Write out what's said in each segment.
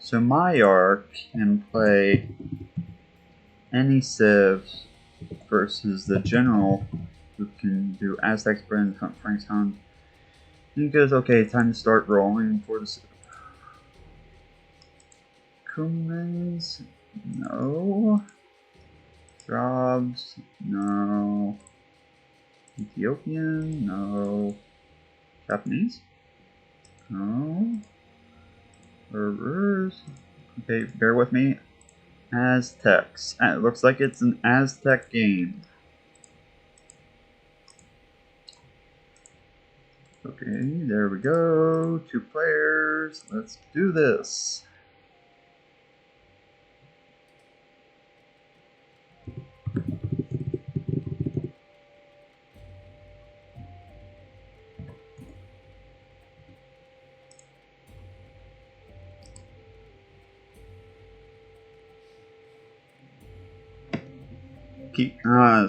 So Maiar can play any civs versus the general, who can do Aztec's Brand and Frank's Hound. He goes, okay, time to start rolling for the Kumans. No. Jobs. No. Ethiopian. No. Japanese. No. Berbers. Okay, bear with me. Aztecs. It looks like it's an Aztec game. Okay, there we go. 2 players. Let's do this.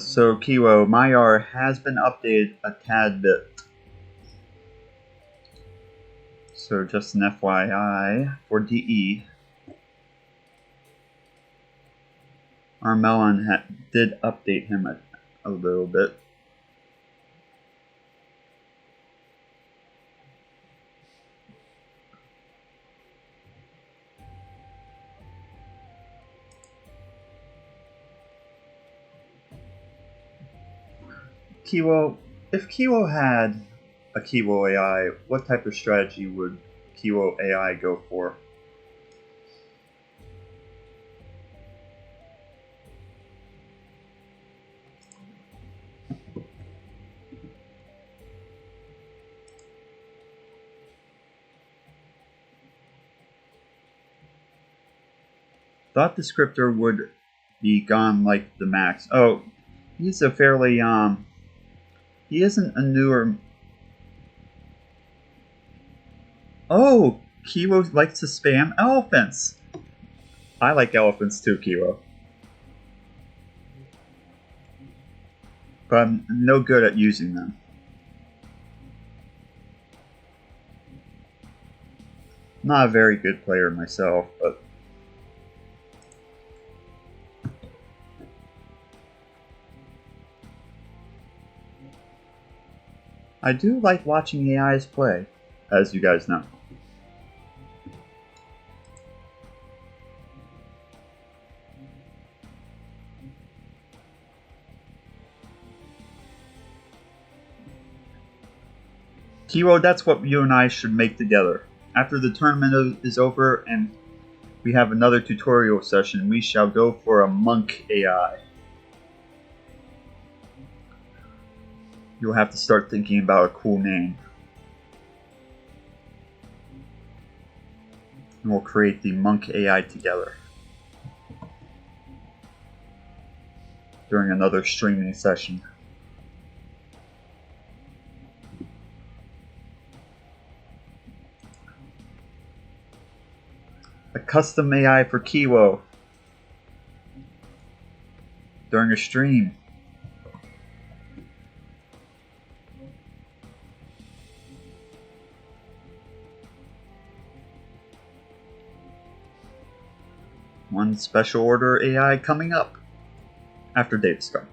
So Kiwo, Maiar has been updated a tad bit. So just an FYI for DE. Armelon did update him a little bit. Kiwo, if Kiwo had a Kiwo AI, what type of strategy would Kiwo AI go for? Thought descriptor would be gone like the max. Oh, he's a fairly he isn't a newer. Oh, Kiwo likes to spam elephants. I like elephants too, Kiwo. But I'm no good at using them. Not a very good player myself, but I do like watching AIs play, as you guys know. Kiwo, that's what you and I should make together. After the tournament is over and we have another tutorial session, we shall go for a monk AI. You'll have to start thinking about a cool name. And we'll create the monk AI together during another streaming session. A custom AI for Kiwo during a stream. One special order AI coming up after Dave's gone.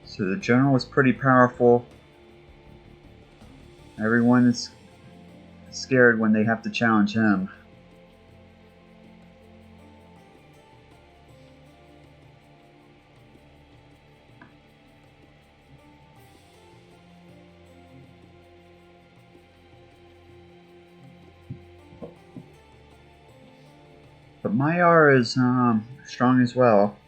So the general is pretty powerful. Everyone is scared when they have to challenge him. But Maiar is strong as well.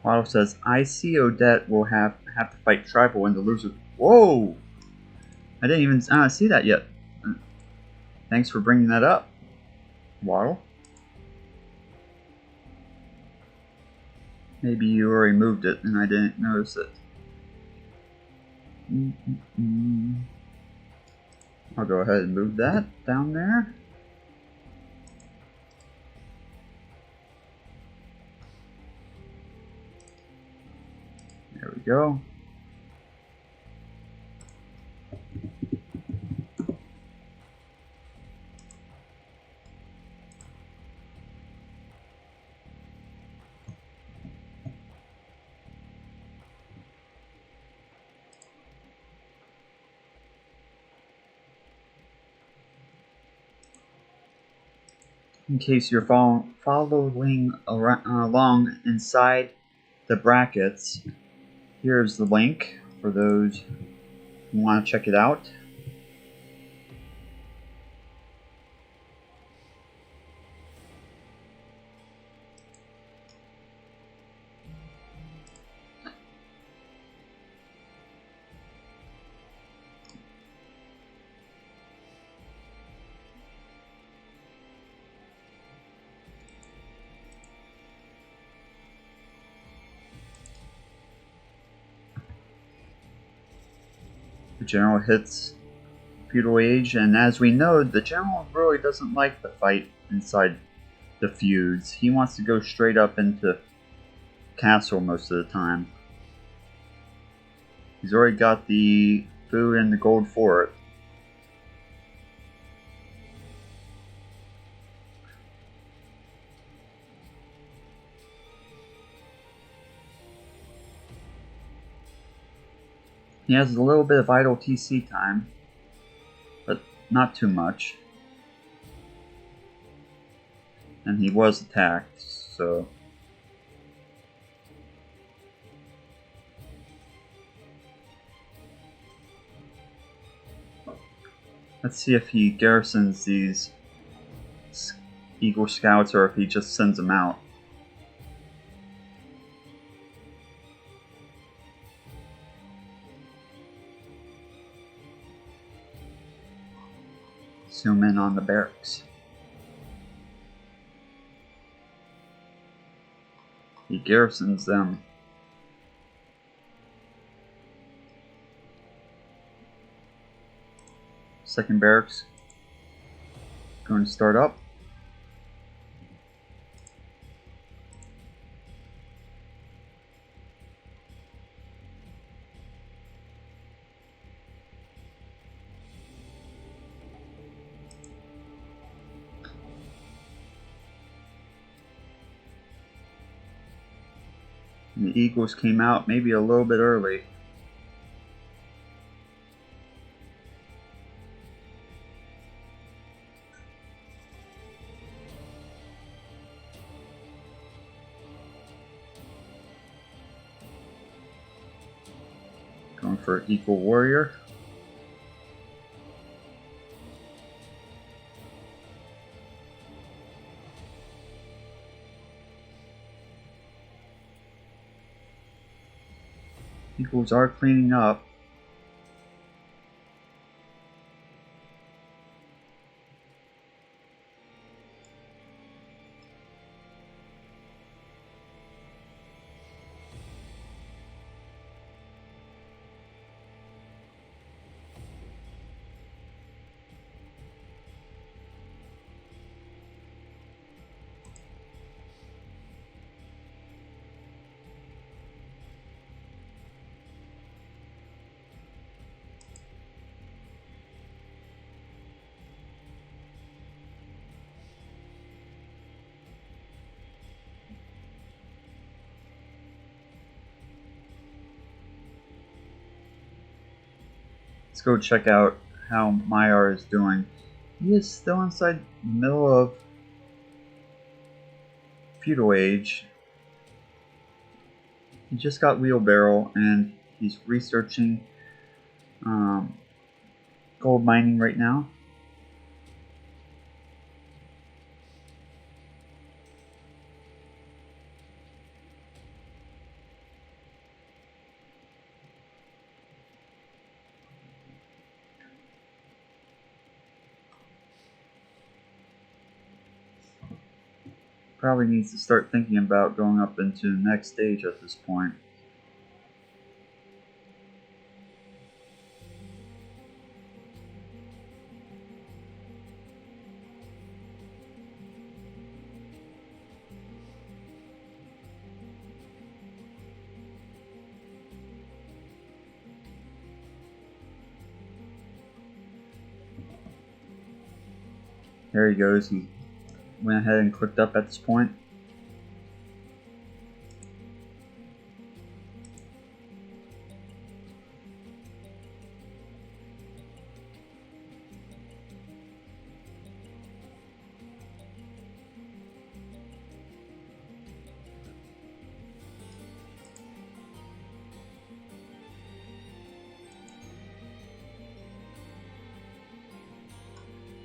Otto says, I see Odette will have to fight Tribal and the loser. Whoa! I didn't even see that yet. Thanks for bringing that up, Waddle. Maybe you already moved it and I didn't notice it. I'll go ahead and move that down there. There we go. In case you're following along inside the brackets, here's the link for those who want to check it out. The General hits feudal age, and as we know, the General really doesn't like the fight inside the feuds. He wants to go straight up into castle most of the time. He's already got the food and the gold for it. He has a little bit of idle TC time, but not too much. And he was attacked, so... Let's see if he garrisons these Eagle Scouts or if he just sends them out. Zoom in on the barracks. He garrisons them. Second barracks going to start up. And the Eagles came out maybe a little bit early. Going for Equal Warrior. Equals are cleaning up. let's go check out how Maiar is doing. He is still inside the middle of feudal age. He just got wheelbarrow and he's researching gold mining right now. Probably needs to start thinking about going up into the next stage at this point. There he goes. He went ahead and clicked up at this point.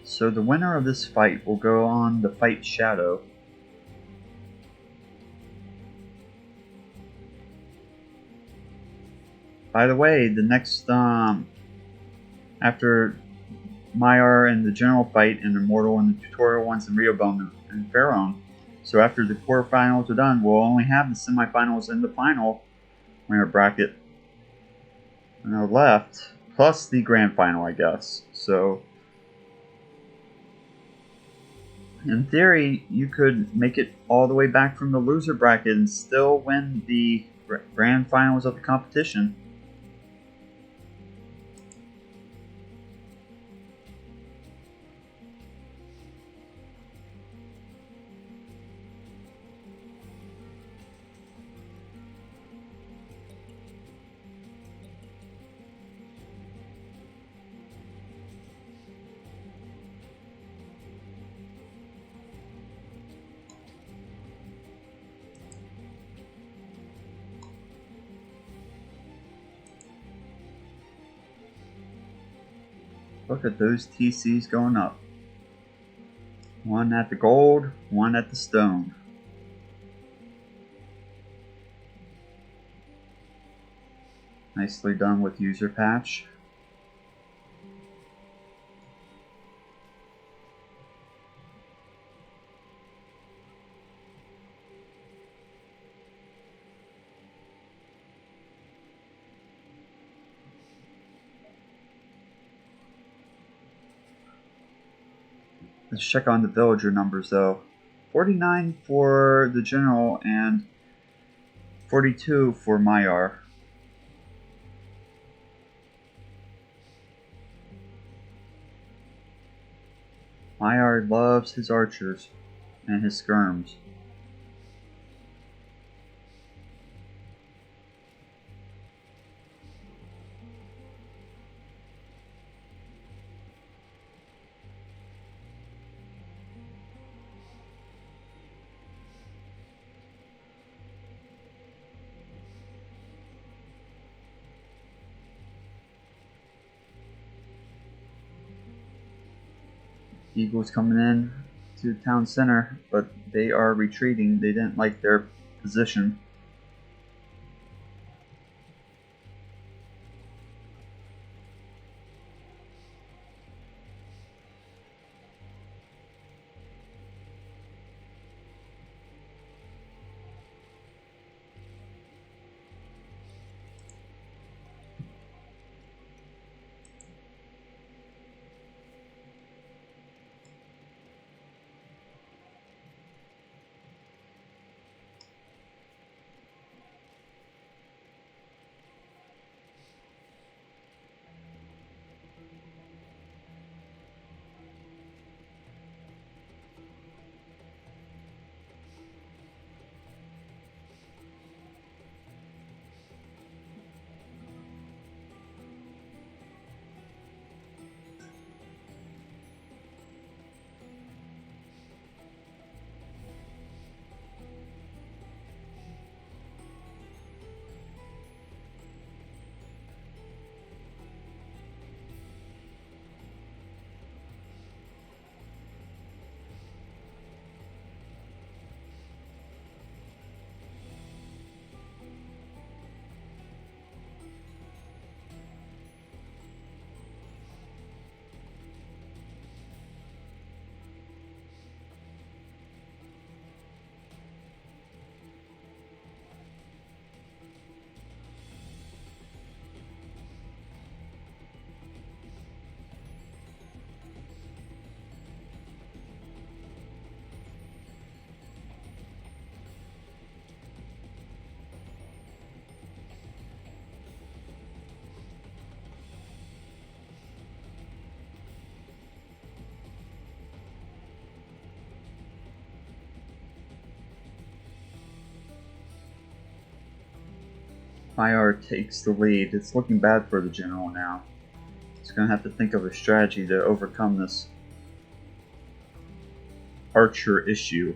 So the winner of this fight will go on to fight Shadow. By the way, the next after Maiar and the General fight and Immortal and the tutorial ones in Riobone and Pharaon. So after the quarterfinals are done, we'll only have the semifinals and the final winner bracket left, plus the grand final, I guess. So in theory, you could make it all the way back from the loser bracket and still win the grand finals of the competition. Look at those TCs going up. One at the gold, one at the stone. Nicely done with user patch. Let's check on the villager numbers though. 49 for the General and 42 for Maiar. Maiar loves his archers and his skirms. Eagles coming in to the town center, but they are retreating. They didn't like their position. Maiar takes the lead. It's looking bad for the general now. He's going to have to think of a strategy to overcome this archer issue.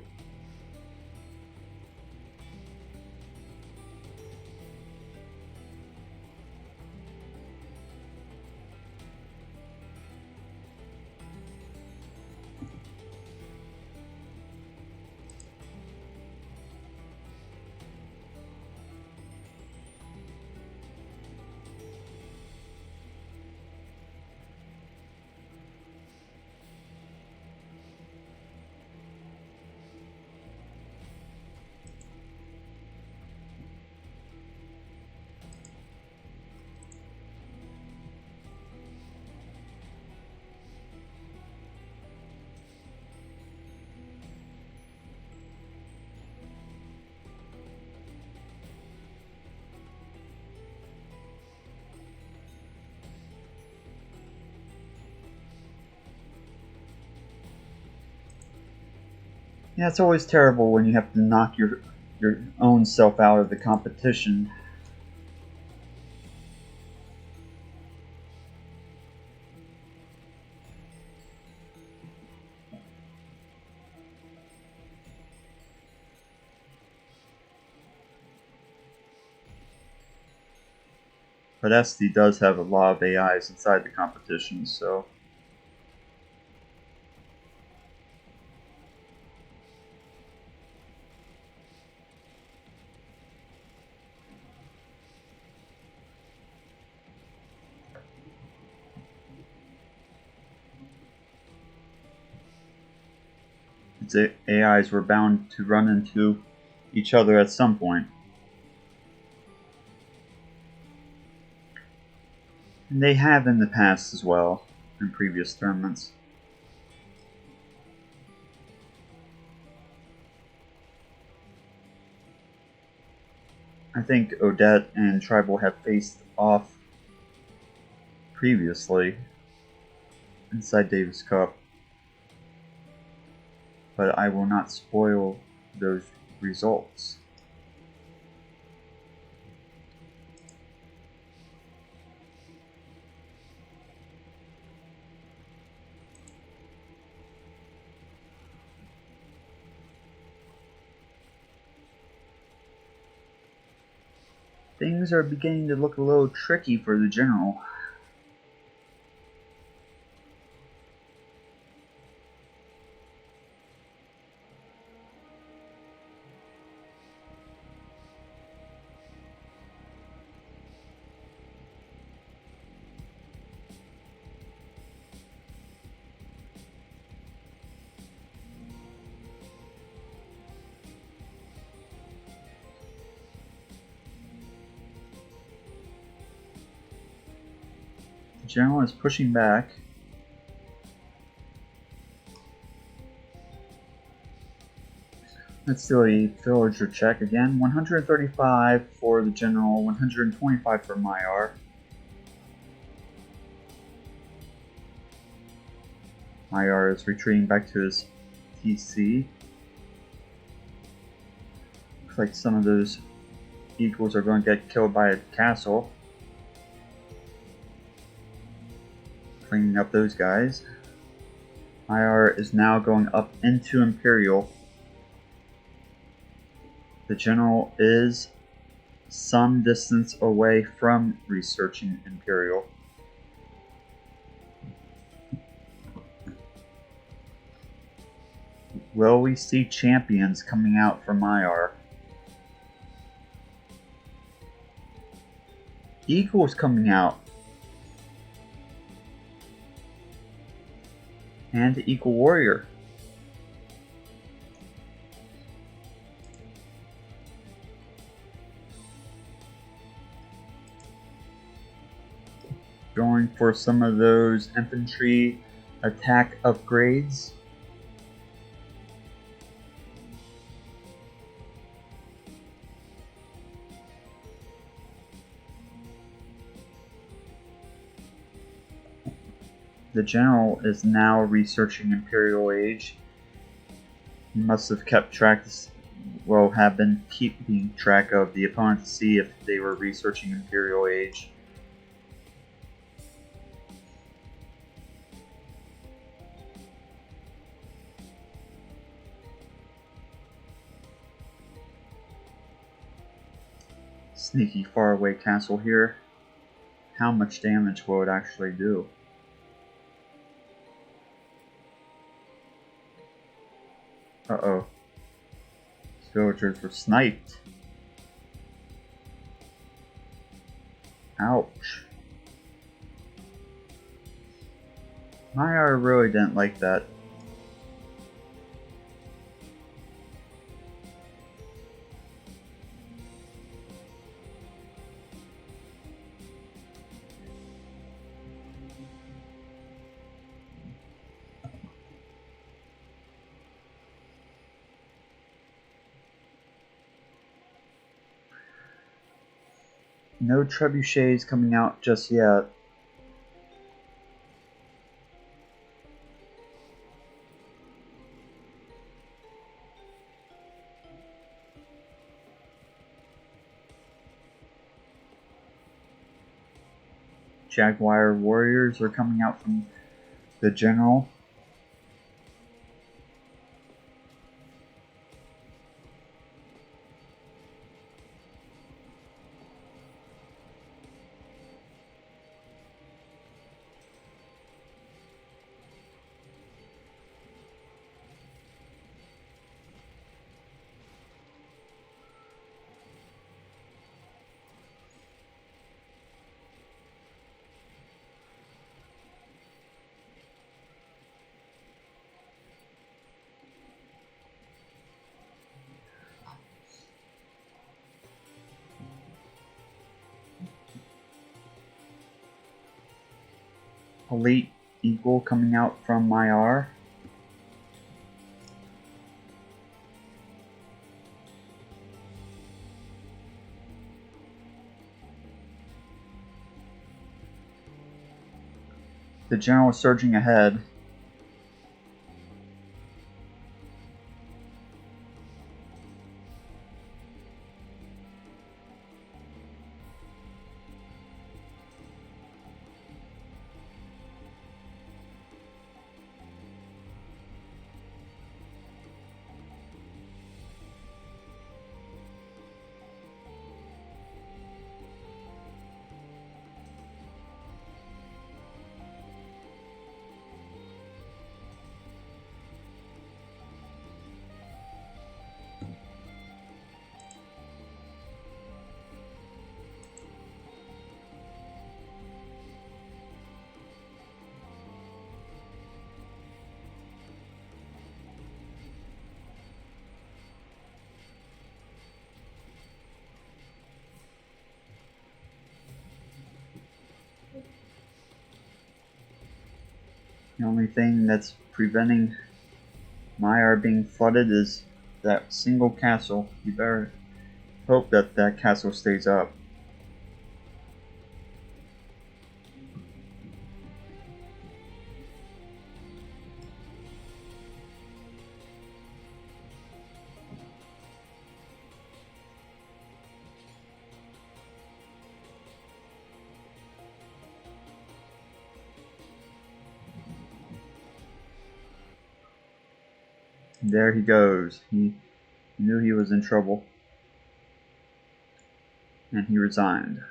Yeah, it's always terrible when you have to knock your own self out of the competition. But Esty does have a lot of AIs inside the competition, so... its AIs were bound to run into each other at some point. And they have in the past as well, in previous tournaments. I think Odette and Tribal have faced off previously inside Davis Cup, but I will not spoil those results. Things are beginning to look a little tricky for the general. The general is pushing back. Let's do a villager check again. 135 for the general, 125 for Maiar. Maiar is retreating back to his TC. Looks like some of those equals are going to get killed by a castle. Cleaning up those guys. Maiar is now going up into Imperial. The general is some distance away from researching Imperial. Will we see champions coming out from Maiar? Eagles coming out. And Eagle Warrior. Going for some of those infantry attack upgrades. The general is now researching Imperial Age. He must have kept track well, have been keeping track of the opponent to see if they were researching Imperial Age. Sneaky faraway castle here. How much damage will it actually do? Uh-oh. Villagers were sniped. Ouch. Maiar really didn't like that. No trebuchets coming out just yet. Jaguar warriors are coming out from the general. Elite Eagle coming out from Maiar. The general is surging ahead. The only thing that's preventing Maiar being flooded is that single castle. You better hope that that castle stays up. There he goes. He knew he was in trouble. And he resigned.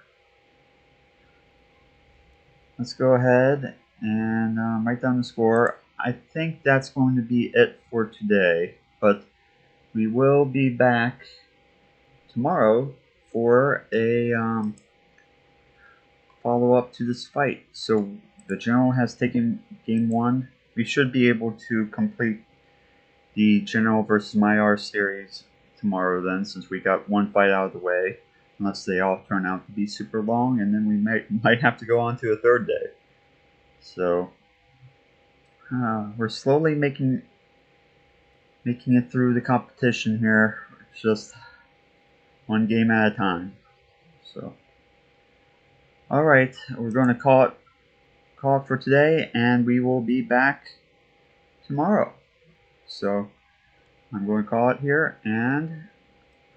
Let's go ahead and write down the score. I think that's going to be it for today. But we will be back tomorrow for a follow-up to this fight. So the general has taken game 1. We should be able to complete the General versus Maiar series tomorrow then, since we got one fight out of the way, unless they all turn out to be super long, and then we might have to go on to a third day. So we're slowly making it through the competition here, just one game at a time. So all right, we're going to call it for today, and we will be back tomorrow. So I'm going to call it here, and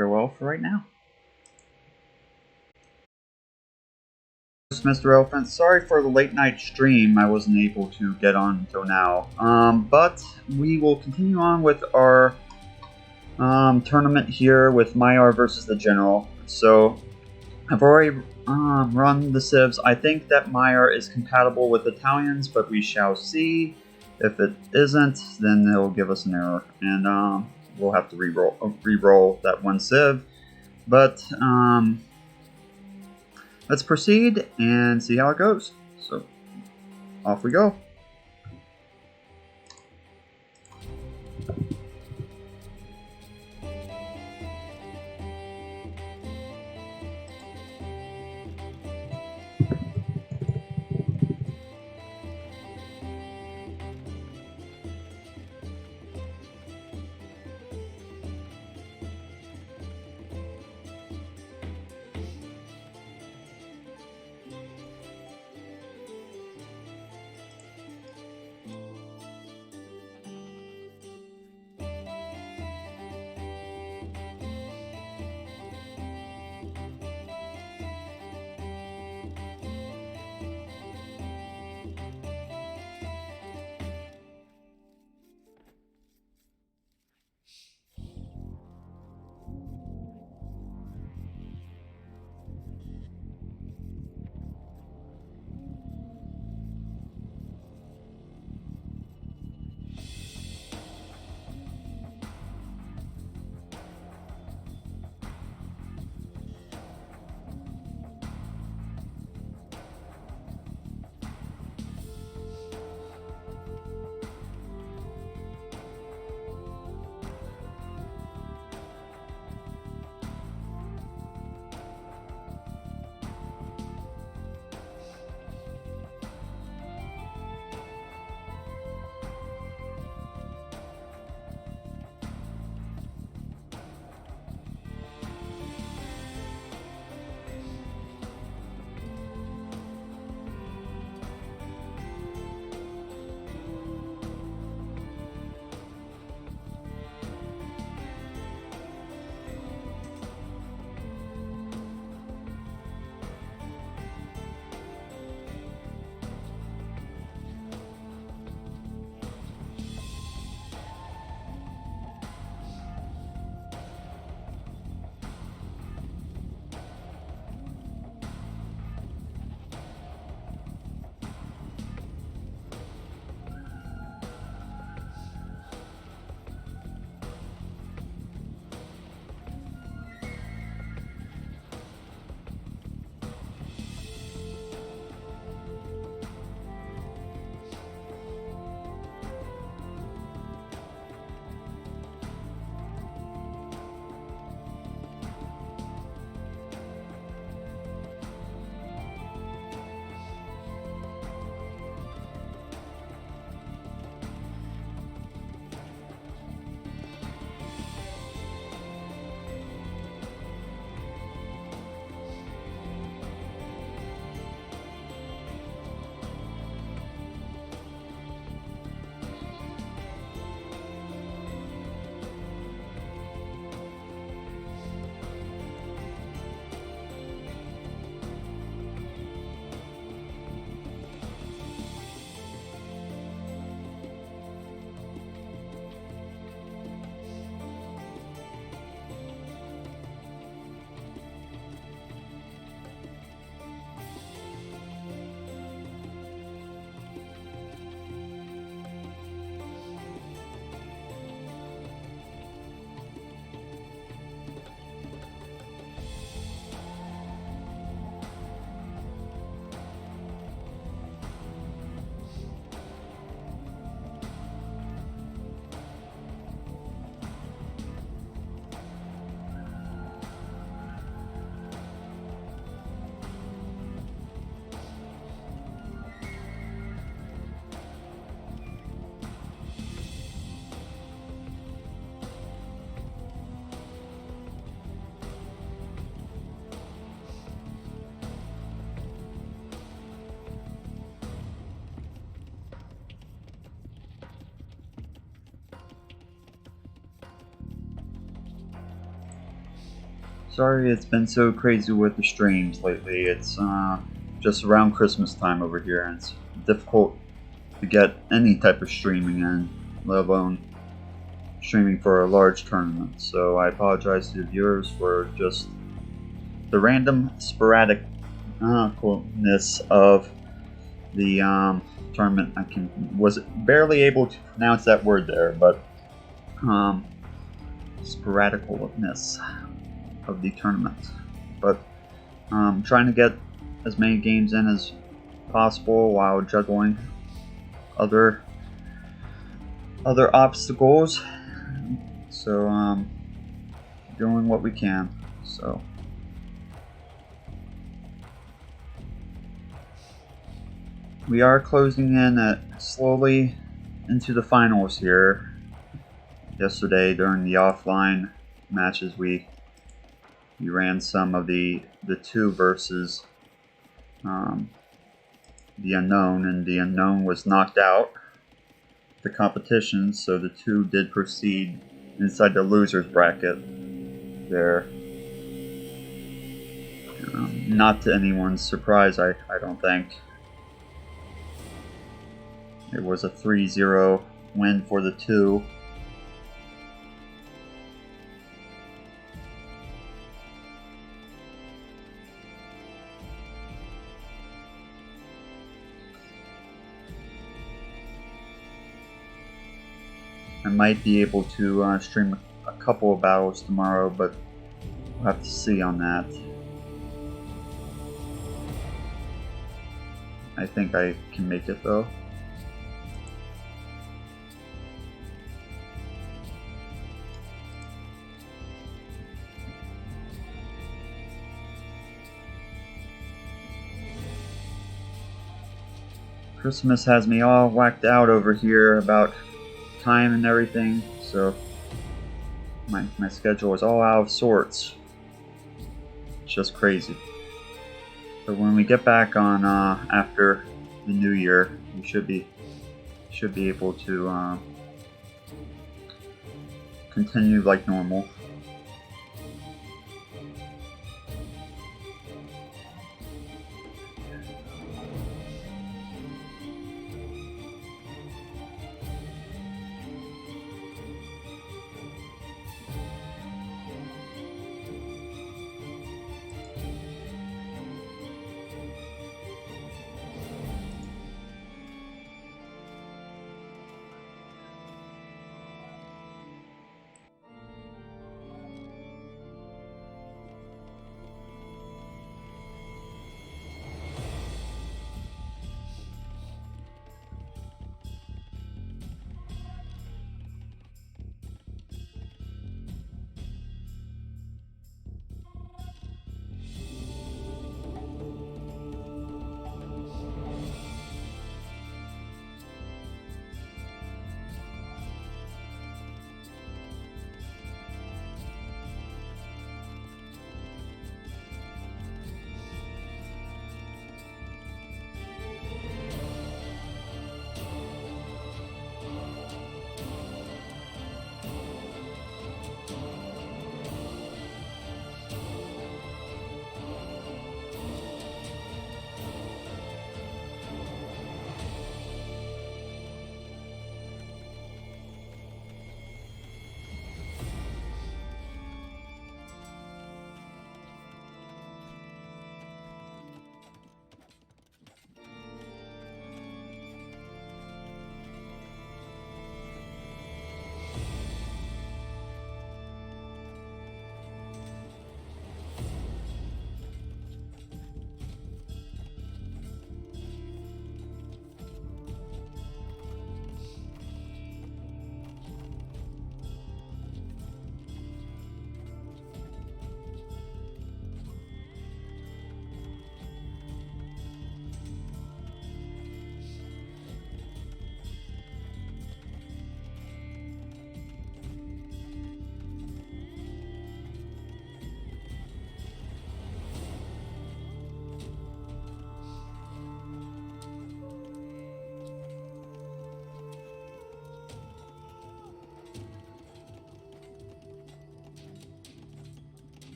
farewell for right now. Mr. Elephant, sorry for the late night stream. I wasn't able to get on until now. But we will continue on with our tournament here with Maiar versus the General. So I've already run the civs. I think that Maiar is compatible with Italians, but we shall see. If it isn't, then it'll give us an error, and we'll have to re-roll that one civ. But let's proceed and see how it goes. So off we go. Sorry it's been so crazy with the streams lately. It's just around Christmas time over here, and it's difficult to get any type of streaming in, let alone streaming for a large tournament. So I apologize to the viewers for just the random sporadicness of the tournament. Was barely able to pronounce that word there, but sporadicalness of the tournament. But trying to get as many games in as possible while juggling other obstacles. So doing what we can. So we are closing in slowly into the finals here. Yesterday during the offline matches we ran some of the two versus the unknown, and the unknown was knocked out the competition, so the two did proceed inside the losers bracket there. Not to anyone's surprise, I don't think. It was a 3-0 win for the two. I might be able to stream a couple of battles tomorrow, but we'll have to see on that. I think I can make it though. Christmas has me all whacked out over here about time and everything, so my schedule is all out of sorts. It's just crazy. So when we get back on after the new year, we should be able to continue like normal.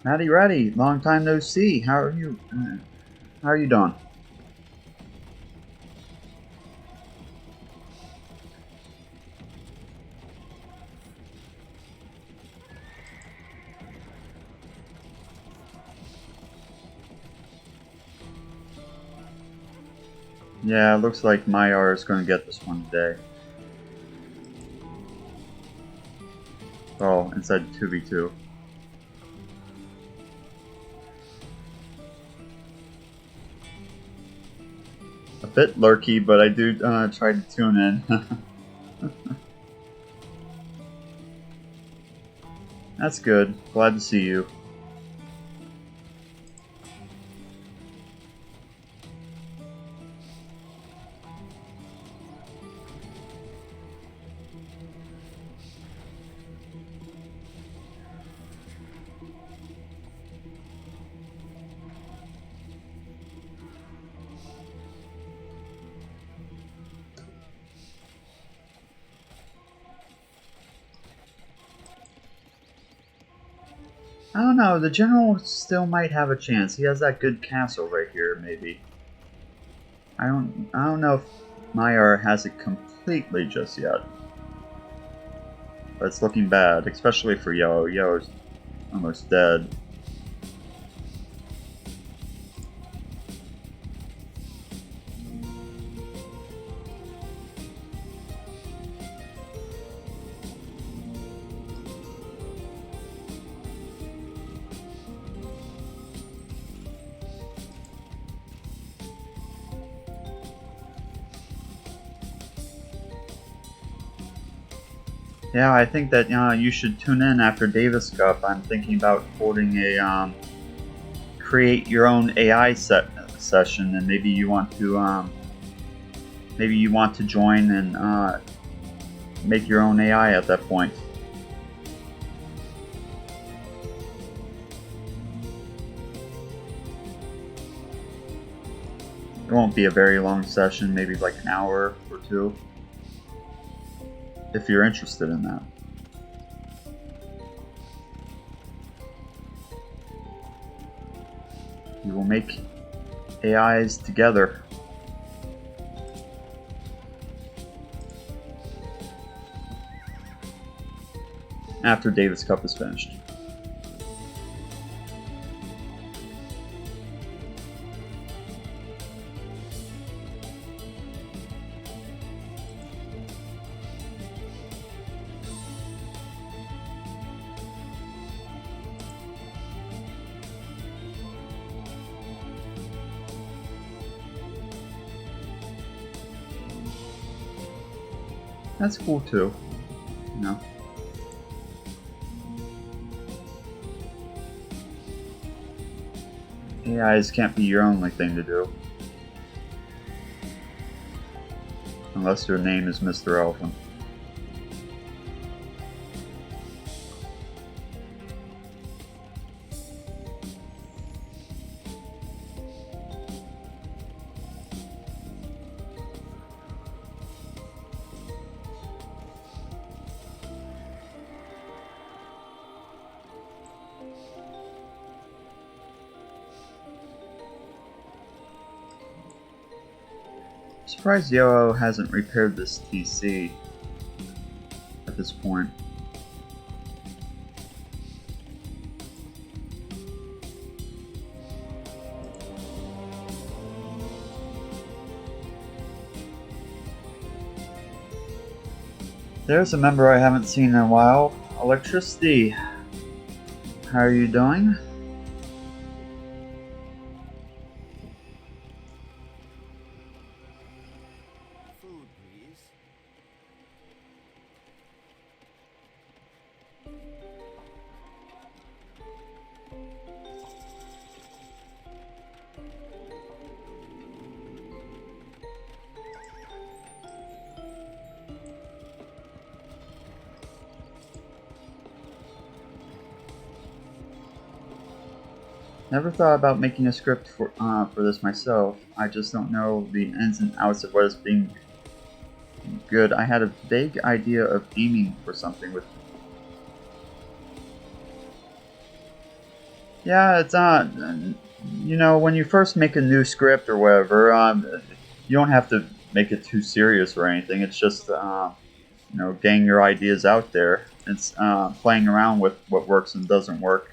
Howdy, Roddy. Long time no see. How are you? How are you doing? Yeah, it looks like Maiar is going to get this one today. Oh, inside 2v2. A bit lurky, but I do try to tune in. That's good. Glad to see you. I don't know, the general still might have a chance. He has that good castle right here, maybe. I don't know if Maiar has it completely just yet. But it's looking bad, especially for Yellow. Yellow's almost dead. Yeah, I think that you should tune in after Davis Cup. I'm thinking about holding a create your own AI session, and maybe you want to join and make your own AI at that point. It won't be a very long session, maybe like an hour or two, if you're interested in that. We will make AIs together. After Davis Cup is finished. That's cool too, you know. AIs can't be your only thing to do. Unless your name is MrElephant. Surprised Yellow hasn't repaired this TC at this point. There's a member I haven't seen in a while. Electricity. How are you doing? Food, please. Never thought about making a script for this myself. I just don't know the ins and outs of what is being good. I had a vague idea of aiming for something with. Yeah, it's not. You know, when you first make a new script or whatever, you don't have to make it too serious or anything. It's just you know, getting your ideas out there. It's playing around with what works and doesn't work.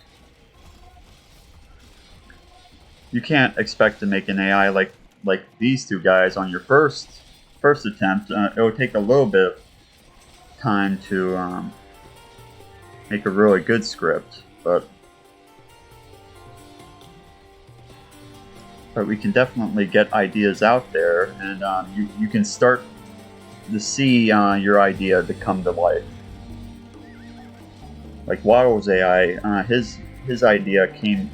You can't expect to make an AI like like these two guys on your first attempt, it will take a little bit of time to make a really good script, but we can definitely get ideas out there, and you can start to see your idea to come to life. Like Waddle's AI, his idea came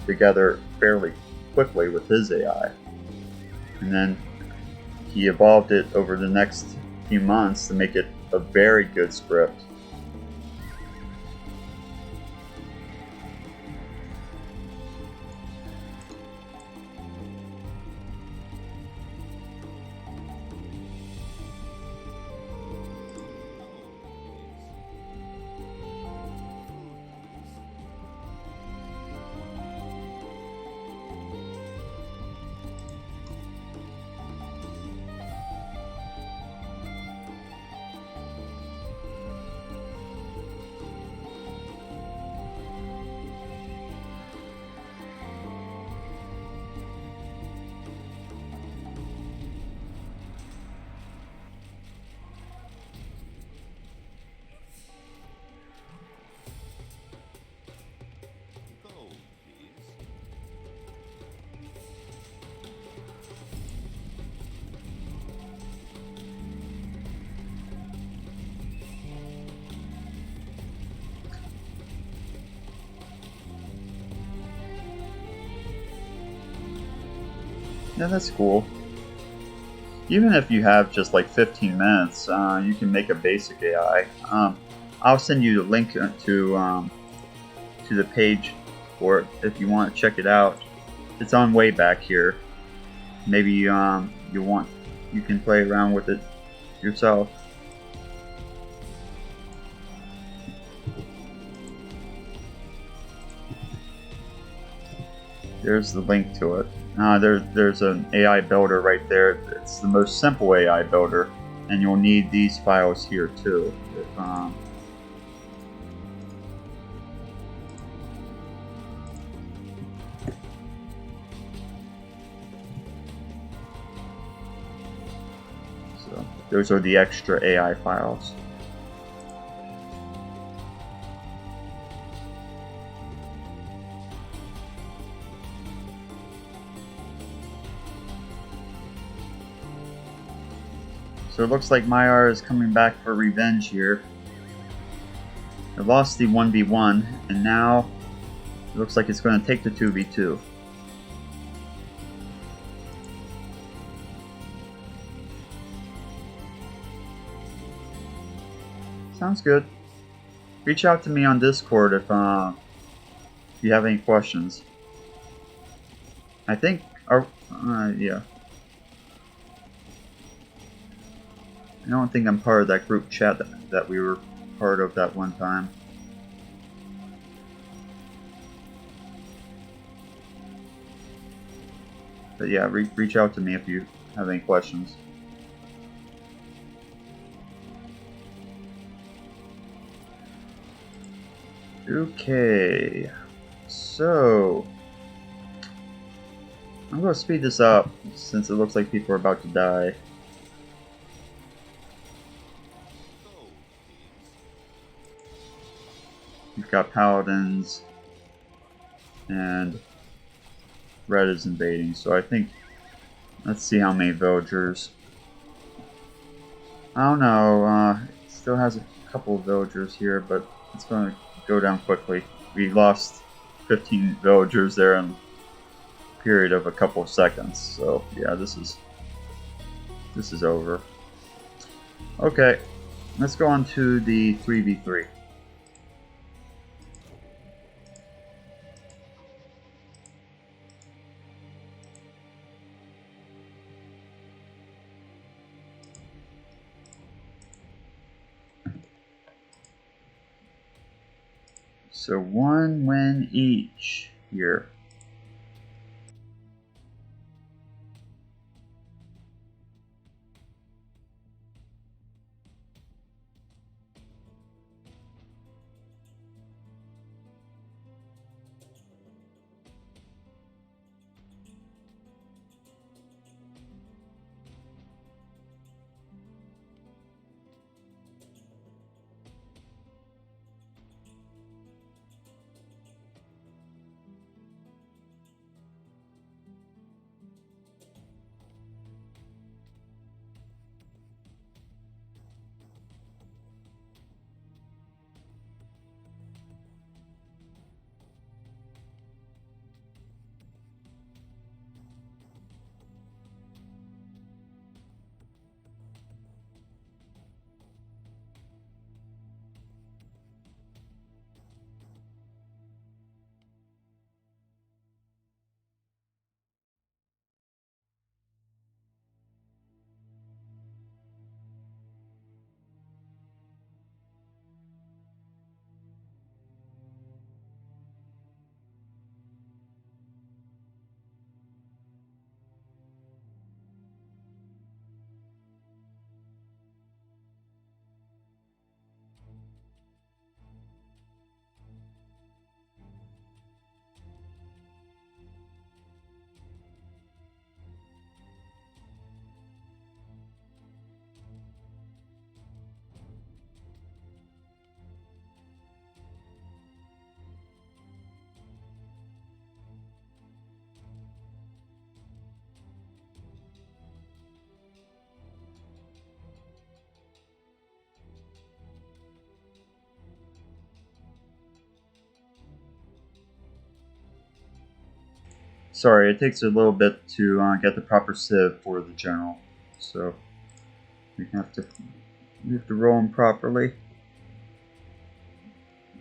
together fairly quickly with his AI, and then he evolved it over the next few months to make it a very good script. Gold, please. Yeah, that's cool. Even if you have just like 15 minutes, you can make a basic AI. I'll send you the link to the page for it if you want to check it out. It's on way back here. Maybe you can play around with it yourself. There's the link to it. There's an AI builder right there. It's the most simple AI builder, and you'll need these files here too. So those are the extra AI files. So it looks like Maiar is coming back for revenge here. It lost the 1v1, and now it looks like it's going to take the 2v2. Sounds good. Reach out to me on Discord if you have any questions. I think, yeah. I don't think I'm part of that group chat that we were part of that one time. But yeah, reach out to me if you have any questions. Okay, so I'm going to speed this up since it looks like people are about to die. We've got paladins, and red is invading, so I think, let's see how many villagers. I don't know, it still has a couple of villagers here, but it's going to go down quickly. We lost 15 villagers there in a period of a couple of seconds, so yeah, this is over. Okay, let's go on to the 3v3. So 1 win each here. sorry, it takes a little bit to get the proper sieve for the general. So we have to roll them properly.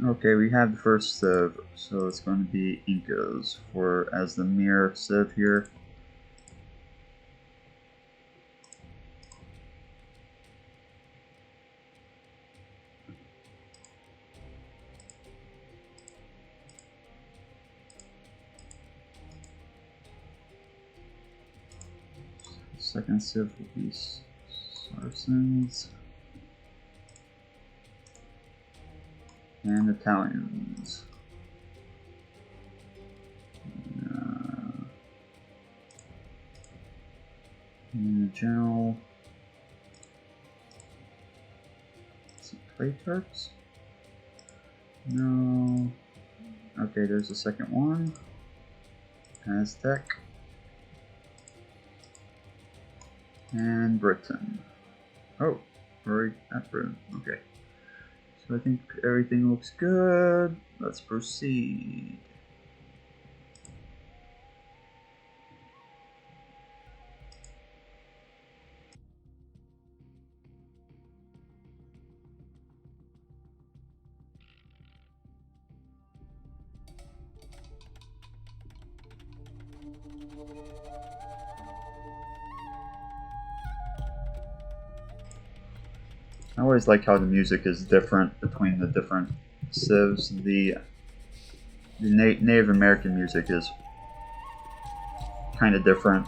Okay, we have the first sieve, so it's going to be Inca's as the mirror sieve here. Second sieve will be Sarsens and Italians. In the general, some plate tarps? No. Okay, there's the second one. Aztec. And Britain. Oh, we're at Britain. Okay. So I think everything looks good. Let's proceed. I always like how the music is different between the different civs. The Native American music is kind of different.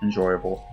Enjoyable.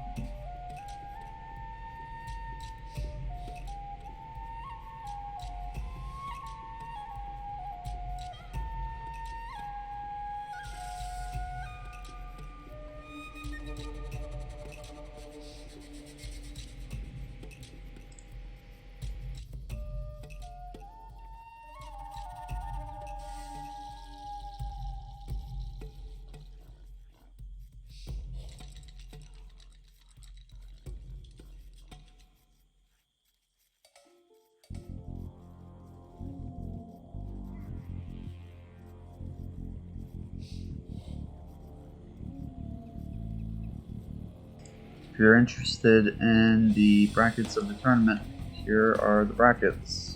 If you're interested in the brackets of the tournament, here are the brackets.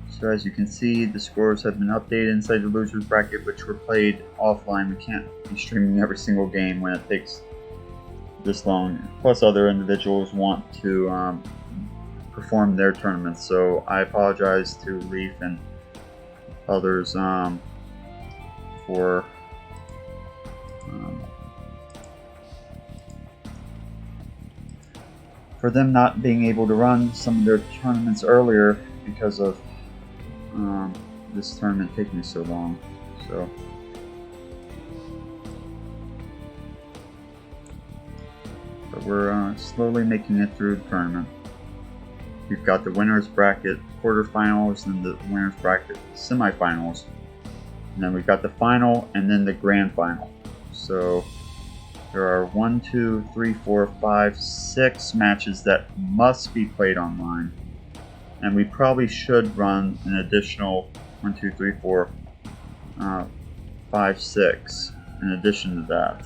So as you can see, the scores have been updated inside the losers bracket, which were played offline. We can't be streaming every single game when it takes this long. Plus other individuals want to perform their tournaments, so I apologize to Leif and others for them not being able to run some of their tournaments earlier because of this tournament taking so long. So but we're slowly making it through the tournament. We've got the winners bracket quarterfinals and the winners bracket semifinals, and then we've got the final and then the grand final. So there are 1, 2, 3, 4, 5, 6 matches that must be played online, and we probably should run an additional 1, 2, 3, 4, 5, 6 in addition to that.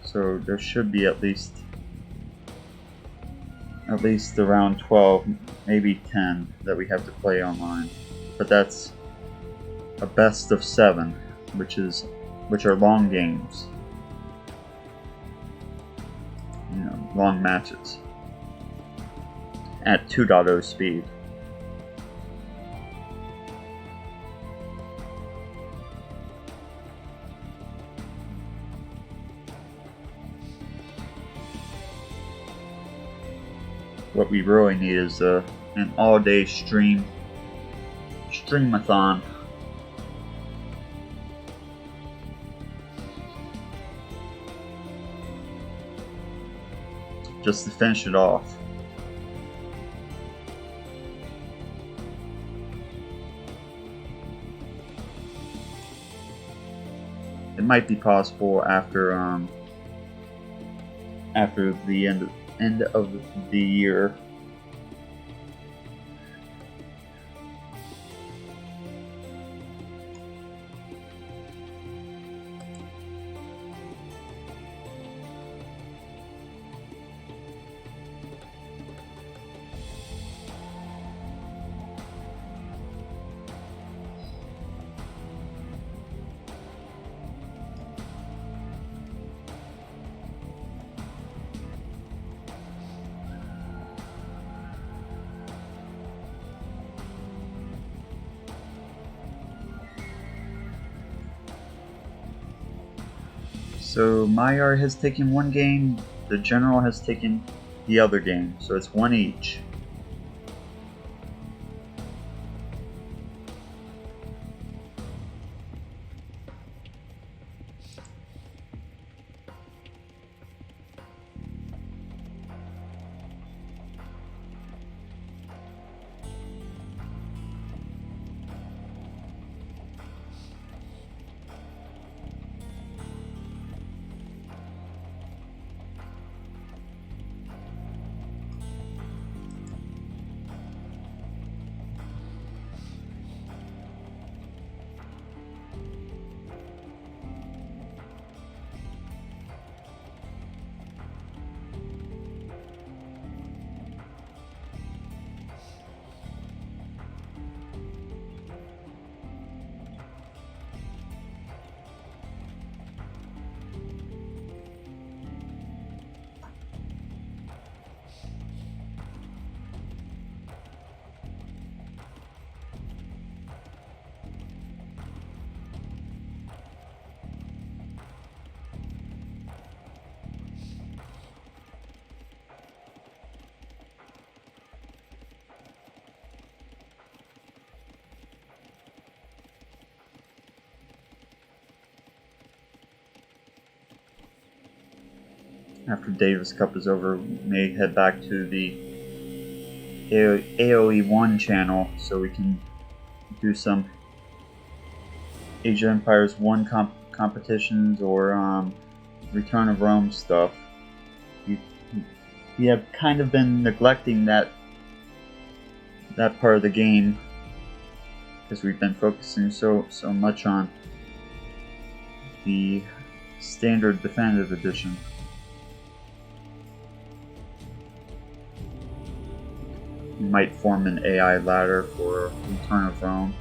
So there should be at least around 12, maybe 10 that we have to play online. But that's a best of 7, which are long games. You know, long matches at 2.0 speed. What we really need is an all-day streamathon. Just to finish it off. It might be possible after the end of the year, So Maiar has taken one game, the General has taken the other game, so it's one each. After Davis Cup is over, we may head back to the AOE 1 channel so we can do some Age of Empires 1 competitions or Return of Rome stuff. We have kind of been neglecting that part of the game because we've been focusing so much on the standard definitive edition. We might form an AI ladder for Return of Rome.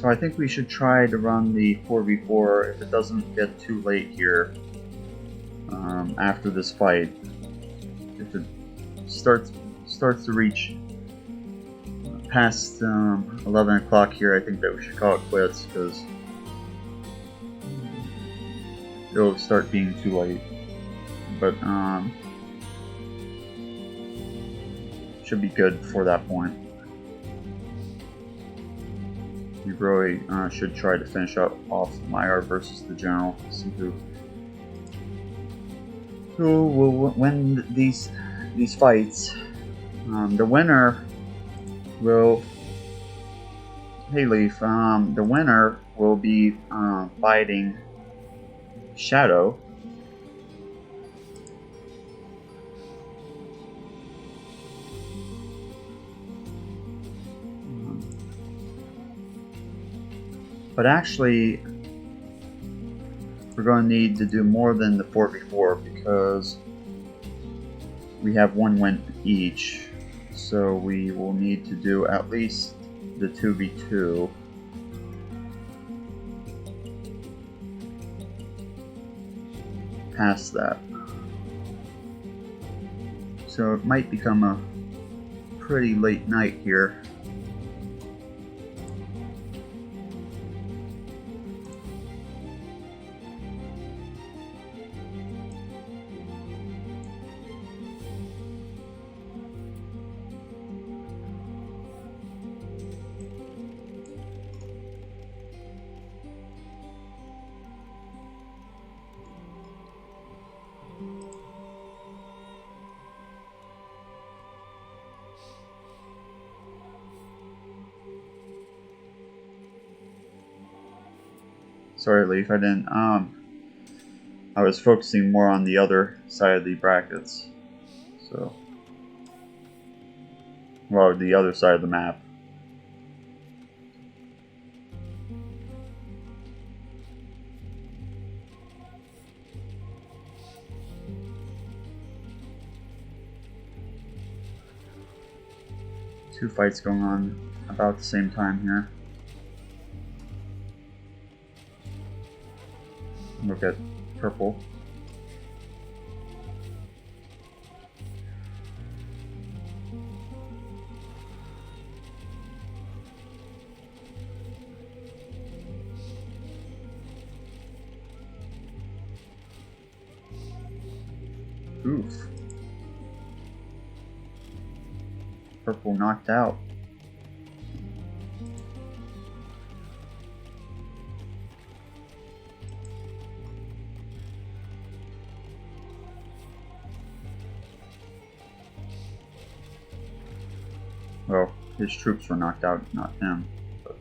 So I think we should try to run the 4v4 if it doesn't get too late here after this fight. If it starts to reach past 11 o'clock here, I think that we should call it quits because it'll start being too late. But should be good for that point. We really should try to finish off Maiar versus the General. See who will win these fights. The winner will. Hey Leif. The winner will be fighting Shadow. But actually, we're going to need to do more than the 4v4 because we have one win each. So we will need to do at least the 2v2. Past that. So it might become a pretty late night here. Sorry, Leif, I didn't, I was focusing more on the other side of the brackets. So, well, the other side of the map. Two fights going on about the same time here. Look at purple. Oof. Purple knocked out. Well, his troops were knocked out, not him. But.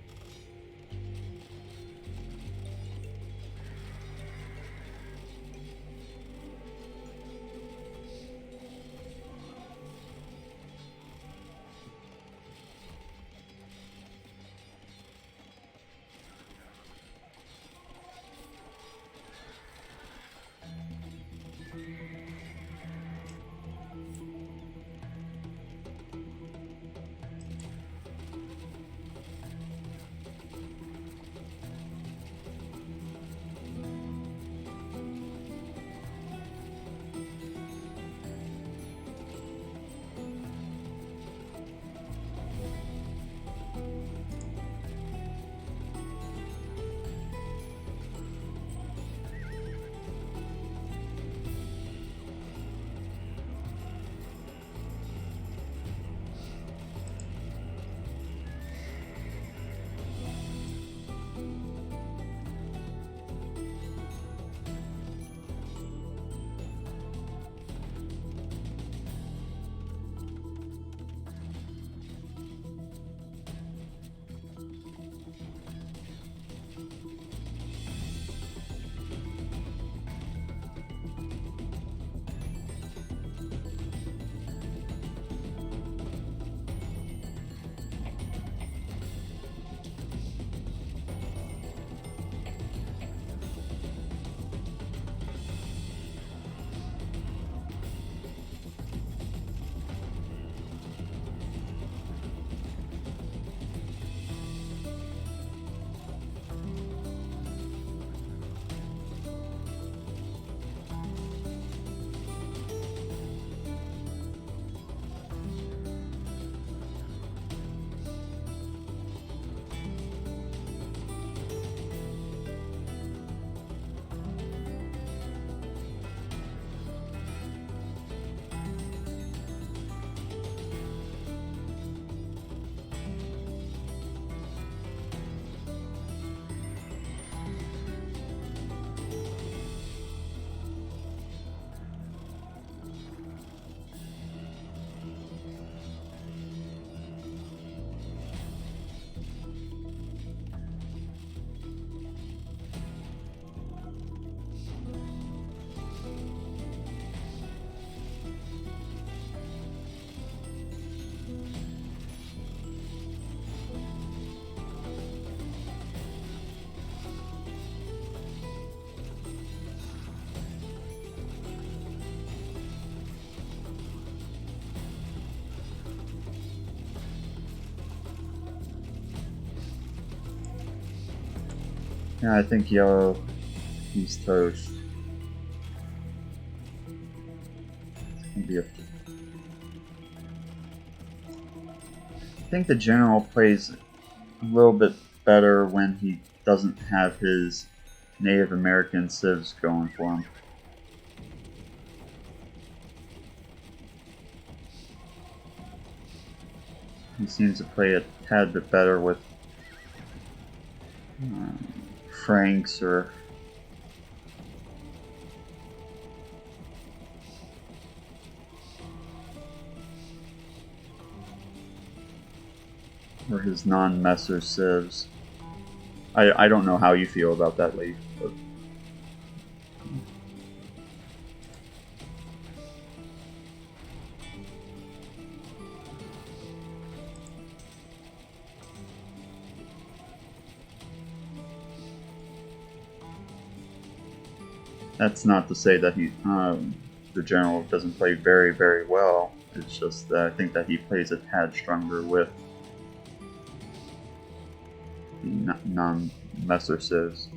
Yeah, I think yellow, he's toast. It's gonna be a... I think the general plays a little bit better when he doesn't have his Native American civs going for him. He seems to play a tad bit better with Franks or his non-Messer civs. I don't know how you feel about that, Leif, but that's not to say that the general doesn't play very, very well. It's just that I think that he plays a tad stronger with the non-Messer civs.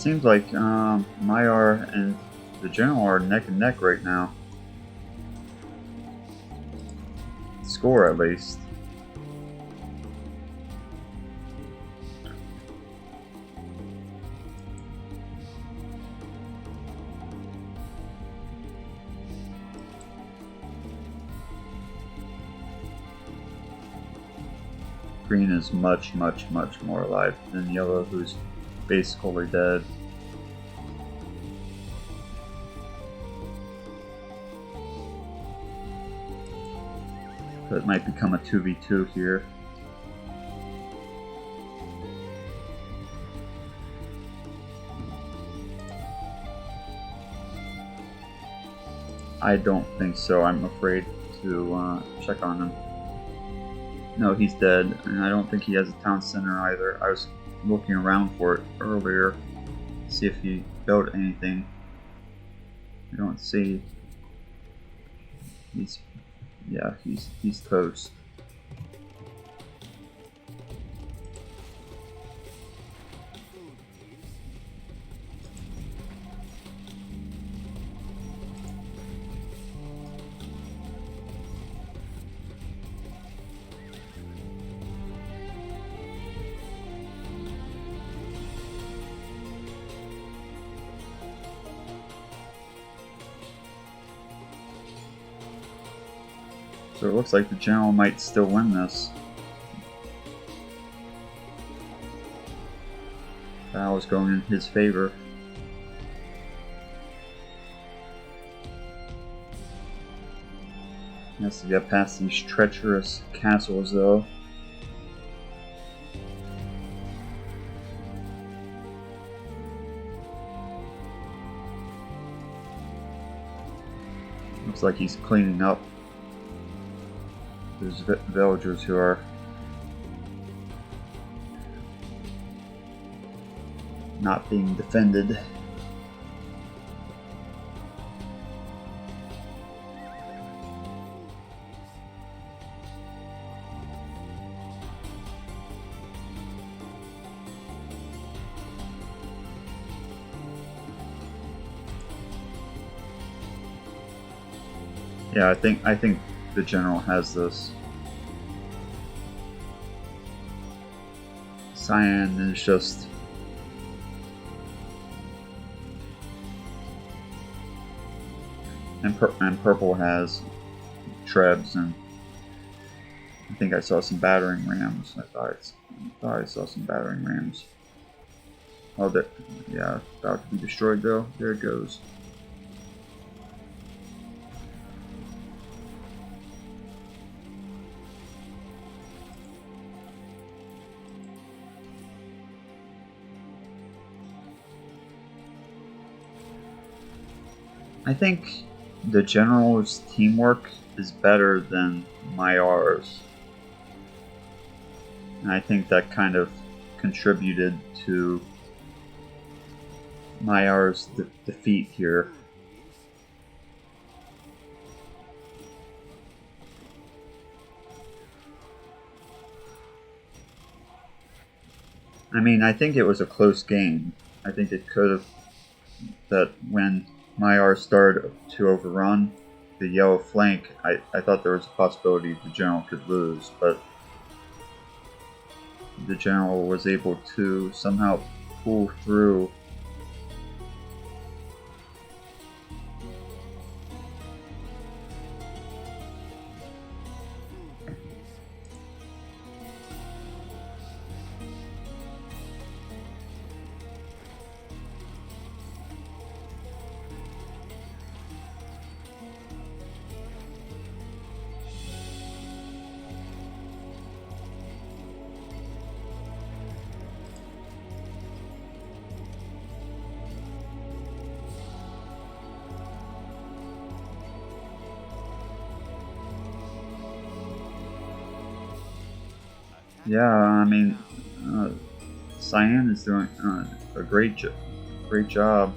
seems like Maiar and the General are neck and neck right now. Score at least. Green is much more alive than yellow, who's basically dead. So it might become a 2v2 here. I don't think so. I'm afraid to check on him. No, he's dead, and I don't think he has a town center either. I was looking around for it earlier to see if he built anything. I don't see. He's toast. So it looks like the General might still win this. That was going in his favor. He has to get past these treacherous castles though. Looks like he's cleaning up. There's villagers who are not being defended. Yeah, I think the General has this. Cyan is just and purple has trebs, and I think I saw some battering rams. I thought I saw some battering rams. Oh, yeah, about to be destroyed though. There it goes. I think the General's teamwork is better than Maiar's. And I think that kind of contributed to Maiar's defeat here. I mean, I think it was a close game. I think it could have, that when Maiar started to overrun the yellow flank, I thought there was a possibility the General could lose, but the General was able to somehow pull through. Yeah, I mean, Cyan is doing a great job.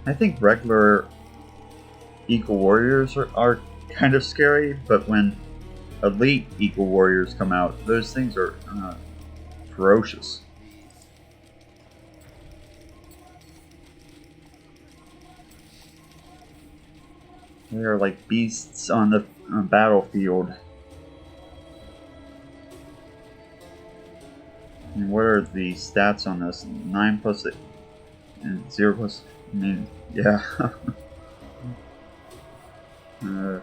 I think regular Eagle Warriors are kind of scary, but when elite Eagle Warriors come out, those things are ferocious. They are like beasts on the battlefield. And what are the stats on this? 9 plus 8 and 0 plus. I mean, yeah. uh,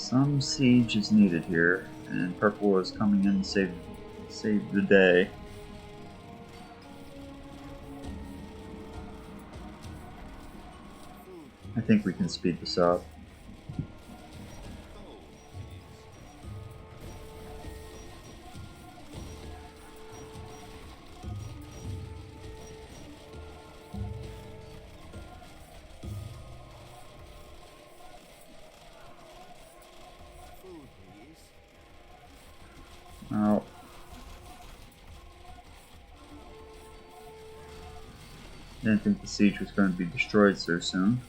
some siege is needed here, and purple is coming in to save the day. I think we can speed this up. Oh. Didn't think the siege was going to be destroyed so soon.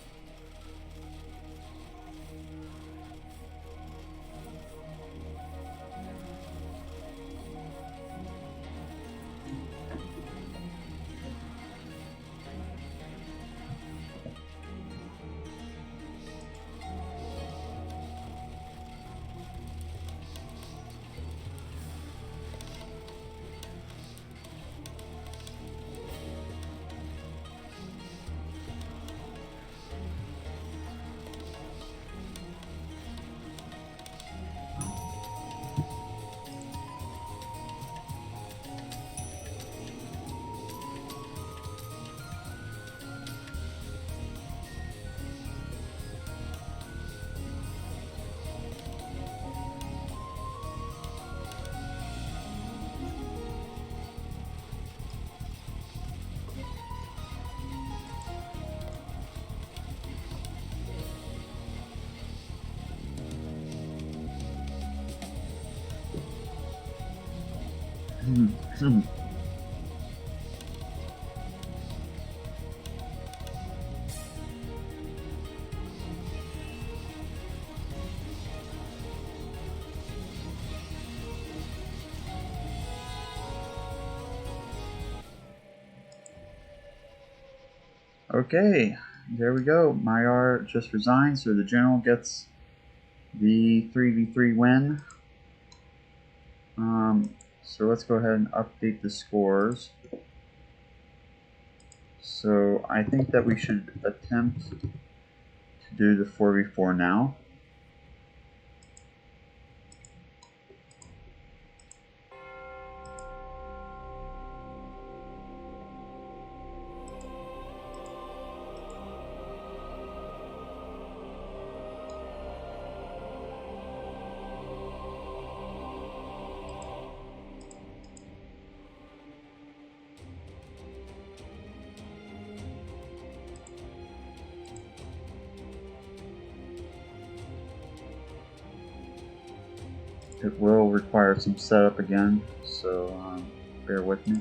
Okay, there we go. Maiar just resigned, so the general gets the 3v3 win. So let's go ahead and update the scores. So I think that we should attempt to do the 4v4 now. It will require some setup again, so bear with me.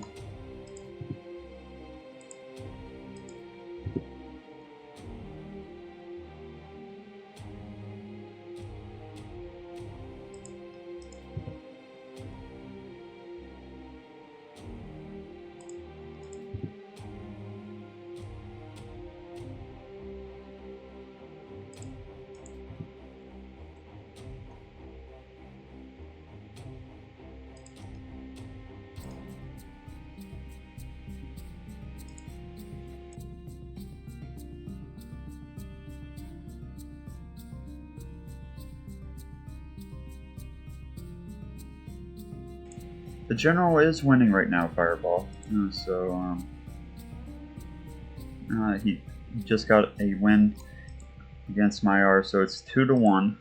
The general is winning right now, Fireball. He just got a win against Maiar, so it's 2-1.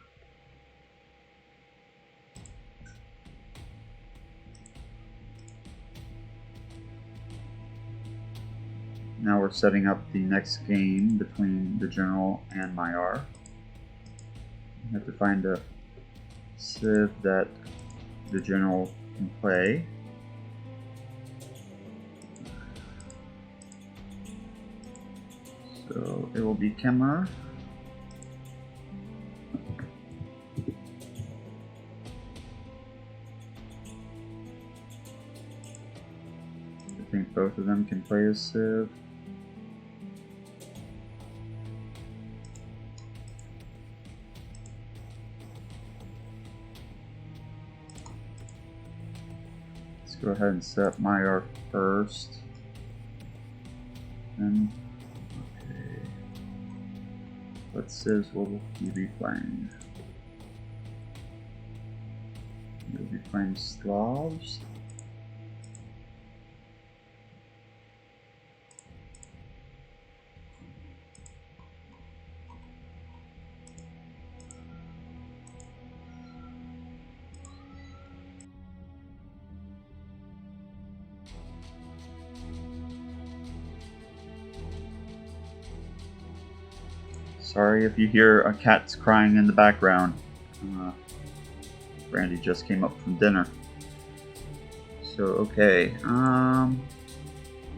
Now we're setting up the next game between the general and Maiar. We have to find a civ that the general can play. So it will be Kemmer. I think both of them can play a civ. Let's go ahead and set Maiar first. Then, okay. What civs will you be playing? You'll be playing Slavs. Sorry if you hear a cat's crying in the background. Brandy just came up from dinner. So okay,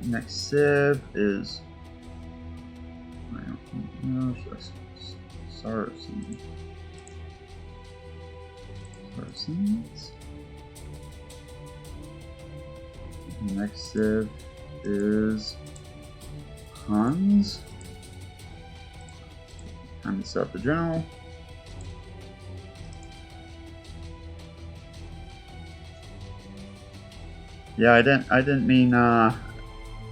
next civ is I don't know, Saracens. Next civ is Huns. Time to set up the general. Yeah, I didn't mean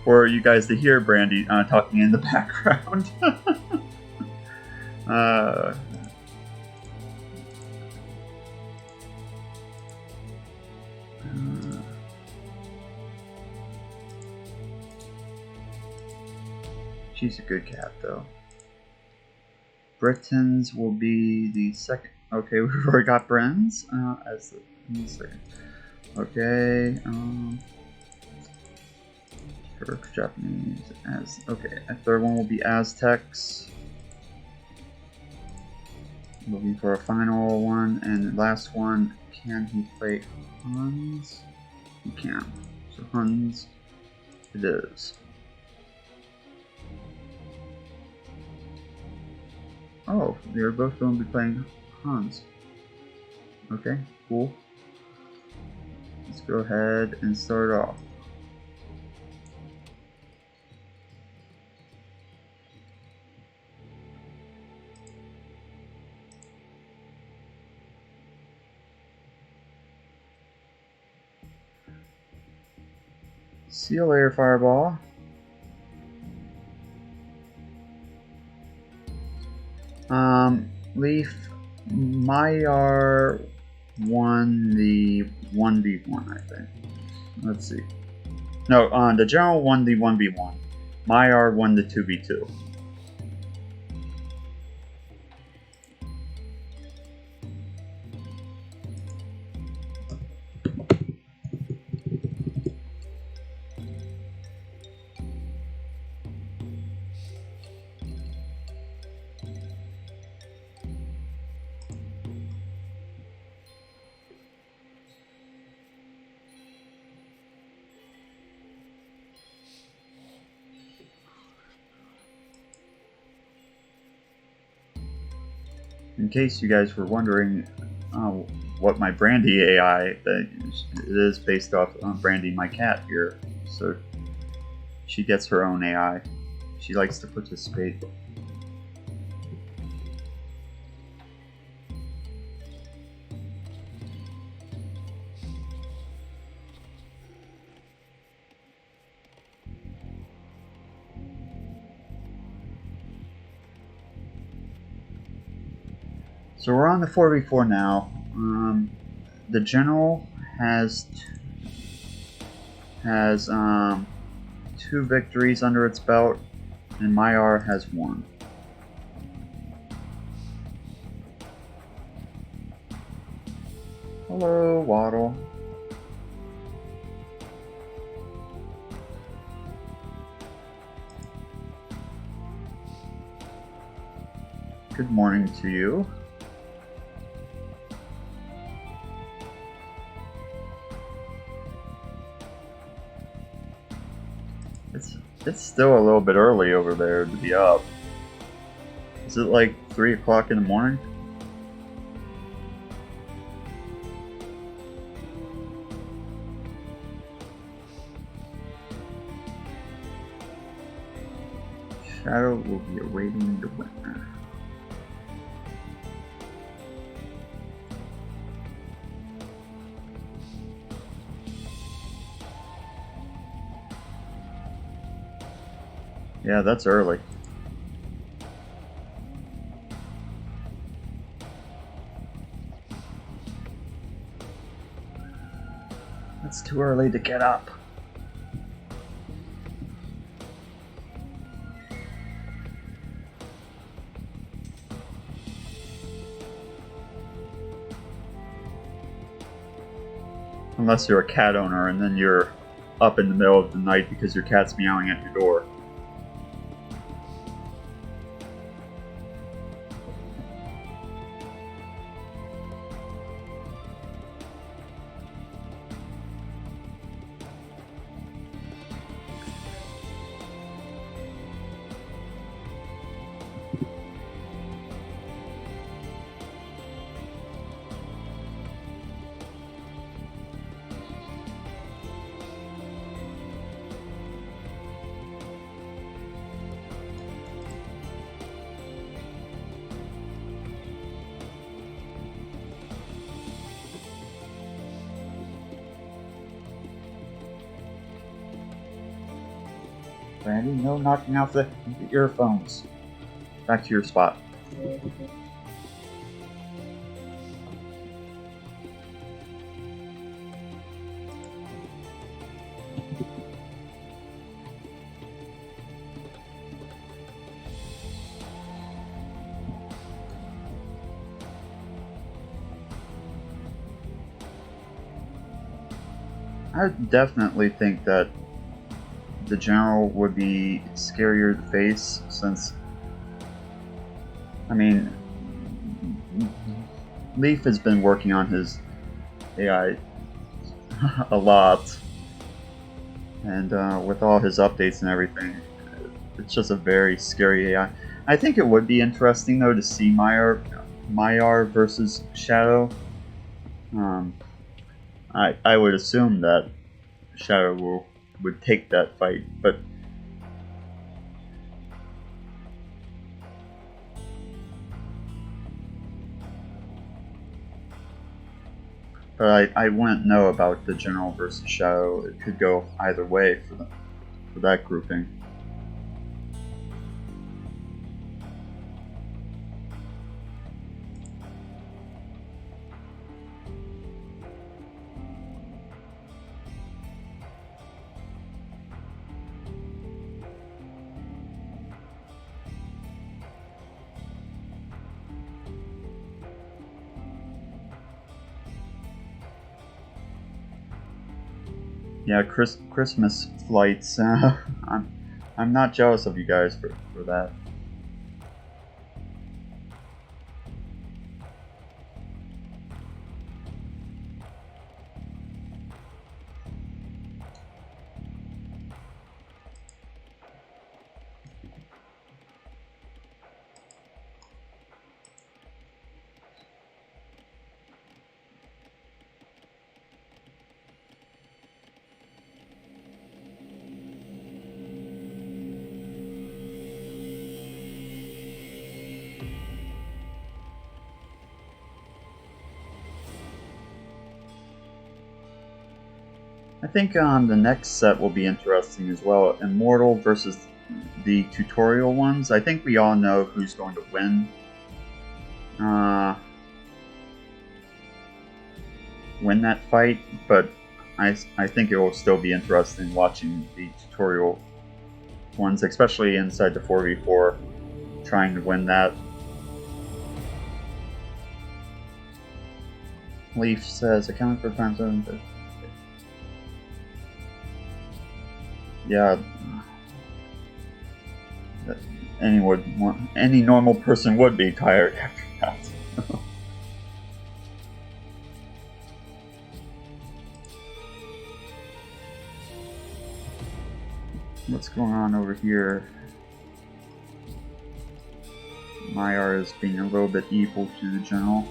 for you guys to hear Brandy talking in the background. She's a good cat, though. Britons will be the second. Okay, we've already got Britons as the second. Okay, Turks, Japanese, as okay. A third one will be Aztecs. Looking for a final one, and last one. Can he play Huns? He can. So Huns, it is. Oh, they're both going to be playing Huns. Okay, cool. Let's go ahead and start off. See you later, Fireball. Leif, Maiar won the 1v1, I think. Let's see. No, the general won the 1v1. Maiar won the 2v2. In case you guys were wondering what my Brandy AI, it is based off Brandy, my cat here. So she gets her own AI. She likes to participate. So we're on the 4v4 now. The general has has 2 victories under its belt, and Maiar has 1. Hello, Waddle. Good morning to you. It's still a little bit early over there to be up. Is it like 3 o'clock in the morning? Shadow will be awaiting the winner. Yeah, that's early. It's too early to get up. Unless you're a cat owner and then you're up in the middle of the night because your cat's meowing at your door. Brandy, no knocking out the earphones. Back to your spot. I definitely think that the General would be scarier to face since, I mean, Leif has been working on his AI a lot, and with all his updates and everything, it's just a very scary AI. I think it would be interesting though to see Maiar versus Shadow. I would assume that Shadow would take that fight, but I wouldn't know about the General versus Shadow. It could go either way for that grouping. Yeah, Christmas flights. I'm not jealous of you guys for that. I think the next set will be interesting as well. Immortal versus the tutorial ones. I think we all know who's going to win. Win that fight, but I think it will still be interesting watching the tutorial ones, especially inside the 4v4, trying to win that. Leif says, accounting for time zone. Yeah. Any normal person would be tired after that. What's going on over here? Maiar is being a little bit evil to the general.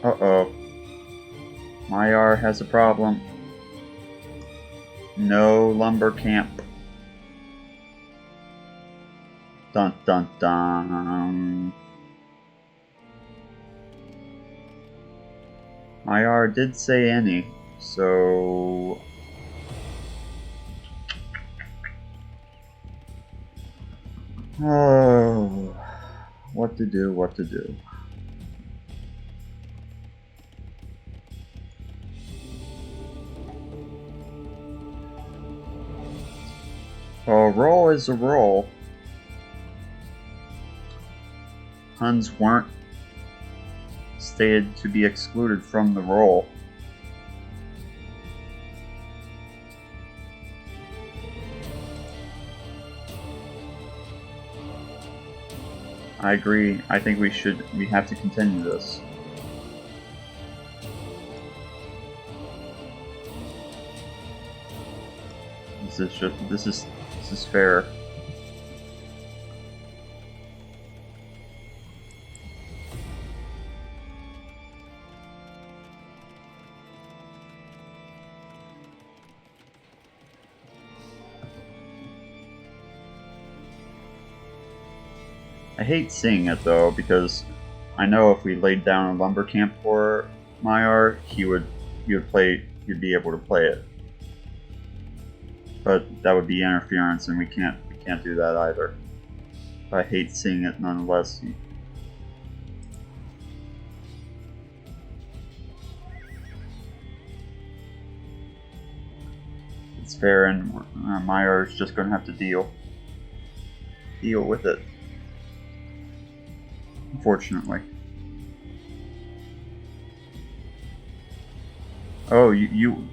Uh-oh. Maiar has a problem. No lumber camp. Dun dun dun. Maiar did say any, so... Oh, what to do, what to do. Well, a roll is a roll. Huns weren't stated to be excluded from the roll. I agree. I think we have to continue this. This is fair. I hate seeing it though, because I know if we laid down a lumber camp for Maiar, he'd be able to play it. But that would be interference, and we can't do that either. But I hate seeing it nonetheless. It's fair, and Maiar is just going to have to deal with it. Unfortunately. Oh, you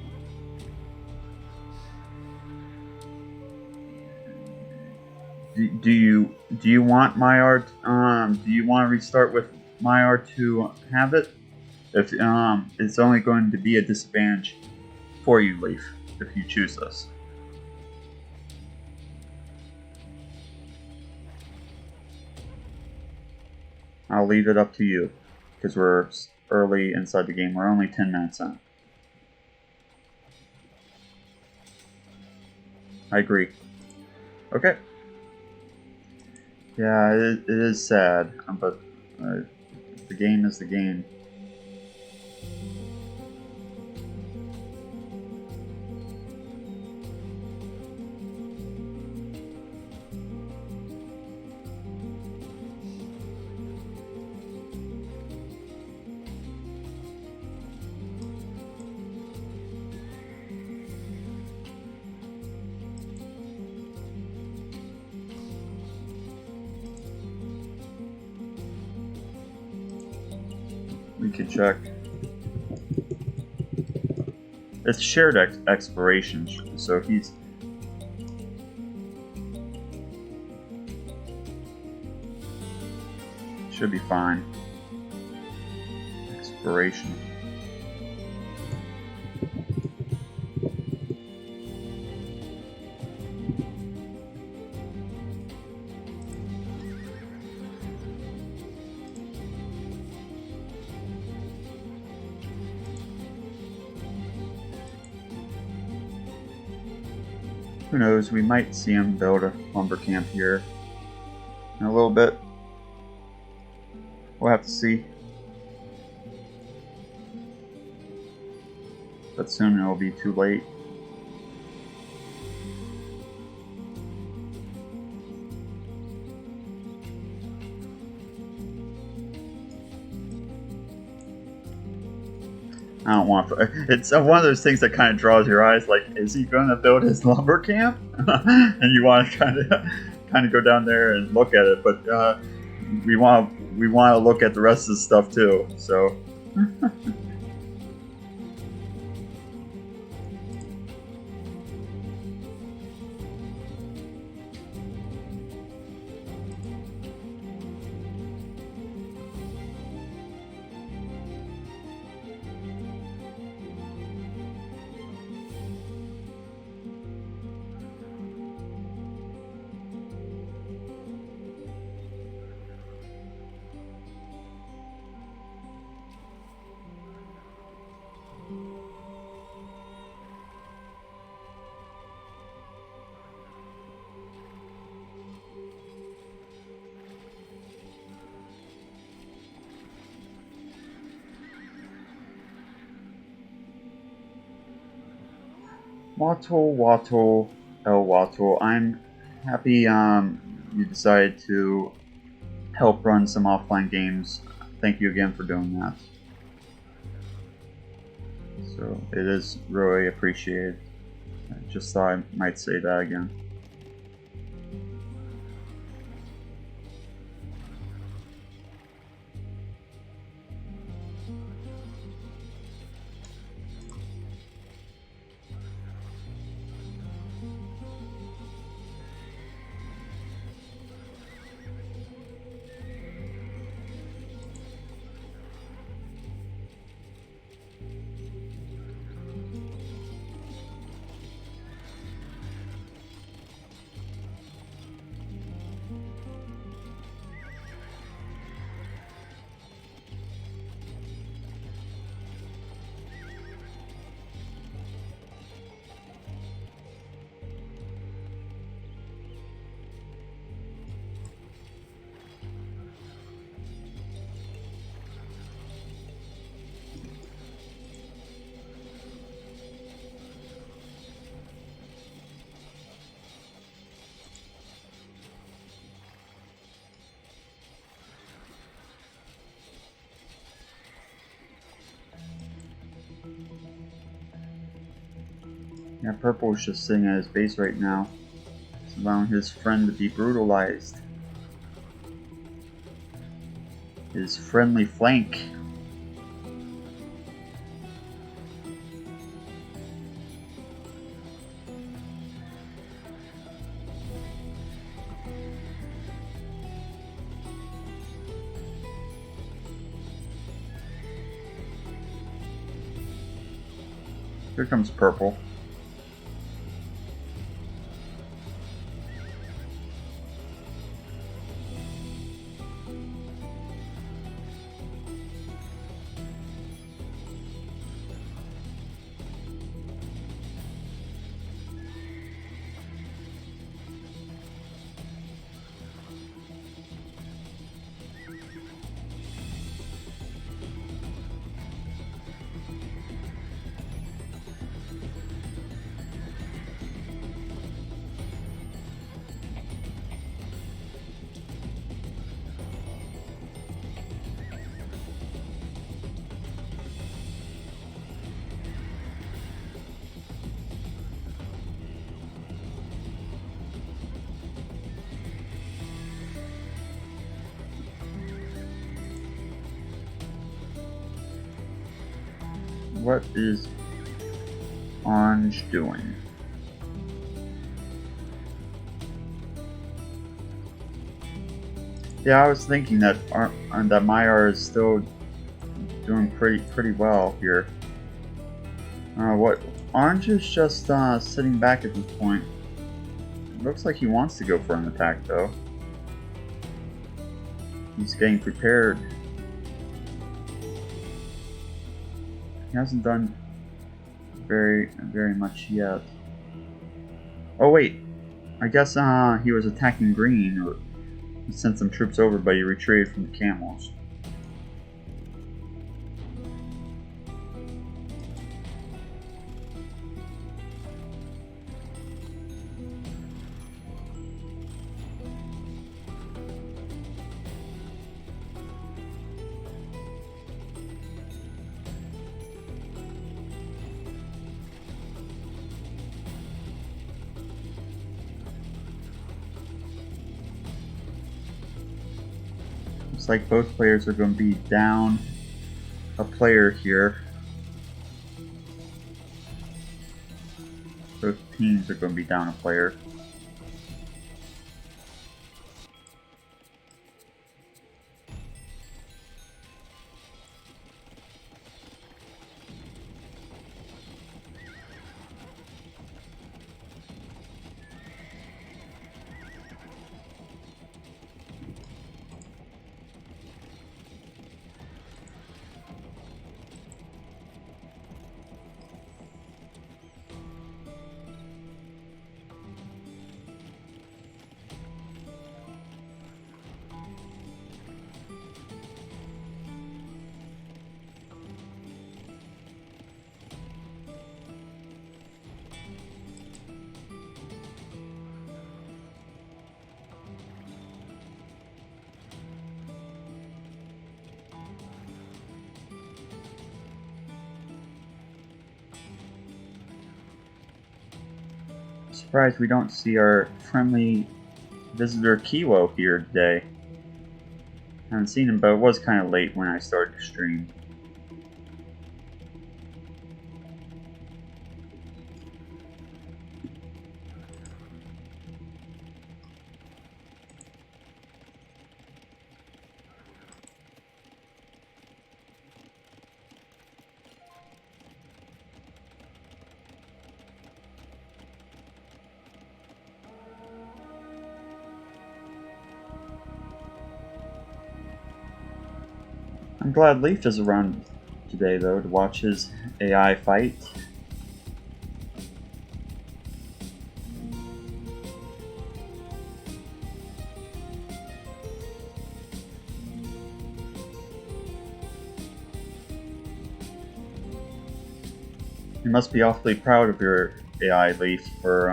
do you want Maiar? Do you want to restart with Maiar to have it? If it's only going to be a disadvantage for you, Leif, if you choose this. I'll leave it up to you, because we're early inside the game. We're only 10 minutes in. I agree. Okay. Yeah, it is sad, but the game is the game. We could check. It's shared exploration, so he's... should be fine. Exploration. Who knows, we might see him build a lumber camp here. in a little bit. We'll have to see. But soon it'll be too late. I don't want to. It's one of those things that kind of draws your eyes. Like, is he going to build his lumber camp? And you want to kind of go down there and look at it. But we want to look at the rest of the stuff too. So. Wattle, El Wattle, I'm happy you decided to help run some offline games. Thank you again for doing that. So it is really appreciated. I just thought I might say that again. Yeah, Purple is just sitting at his base right now. He's allowing his friend to be brutalized. His friendly flank. Here comes Purple. What is Orange doing? Yeah, I was thinking that that Maiar is still doing pretty well here. What Orange is just sitting back at this point. Looks like he wants to go for an attack though. He's getting prepared. He hasn't done very much yet. Oh wait, I guess he was attacking green. He sent some troops over, but he retreated from the camels. Looks like both players are going to be down a player here. Both teams are going to be down a player. Surprised we don't see our friendly visitor Kiwo here today. Haven't seen him, but it was kind of late when I started to stream. I'm glad Leif is around today, though, to watch his AI fight. You must be awfully proud of your AI, Leif, for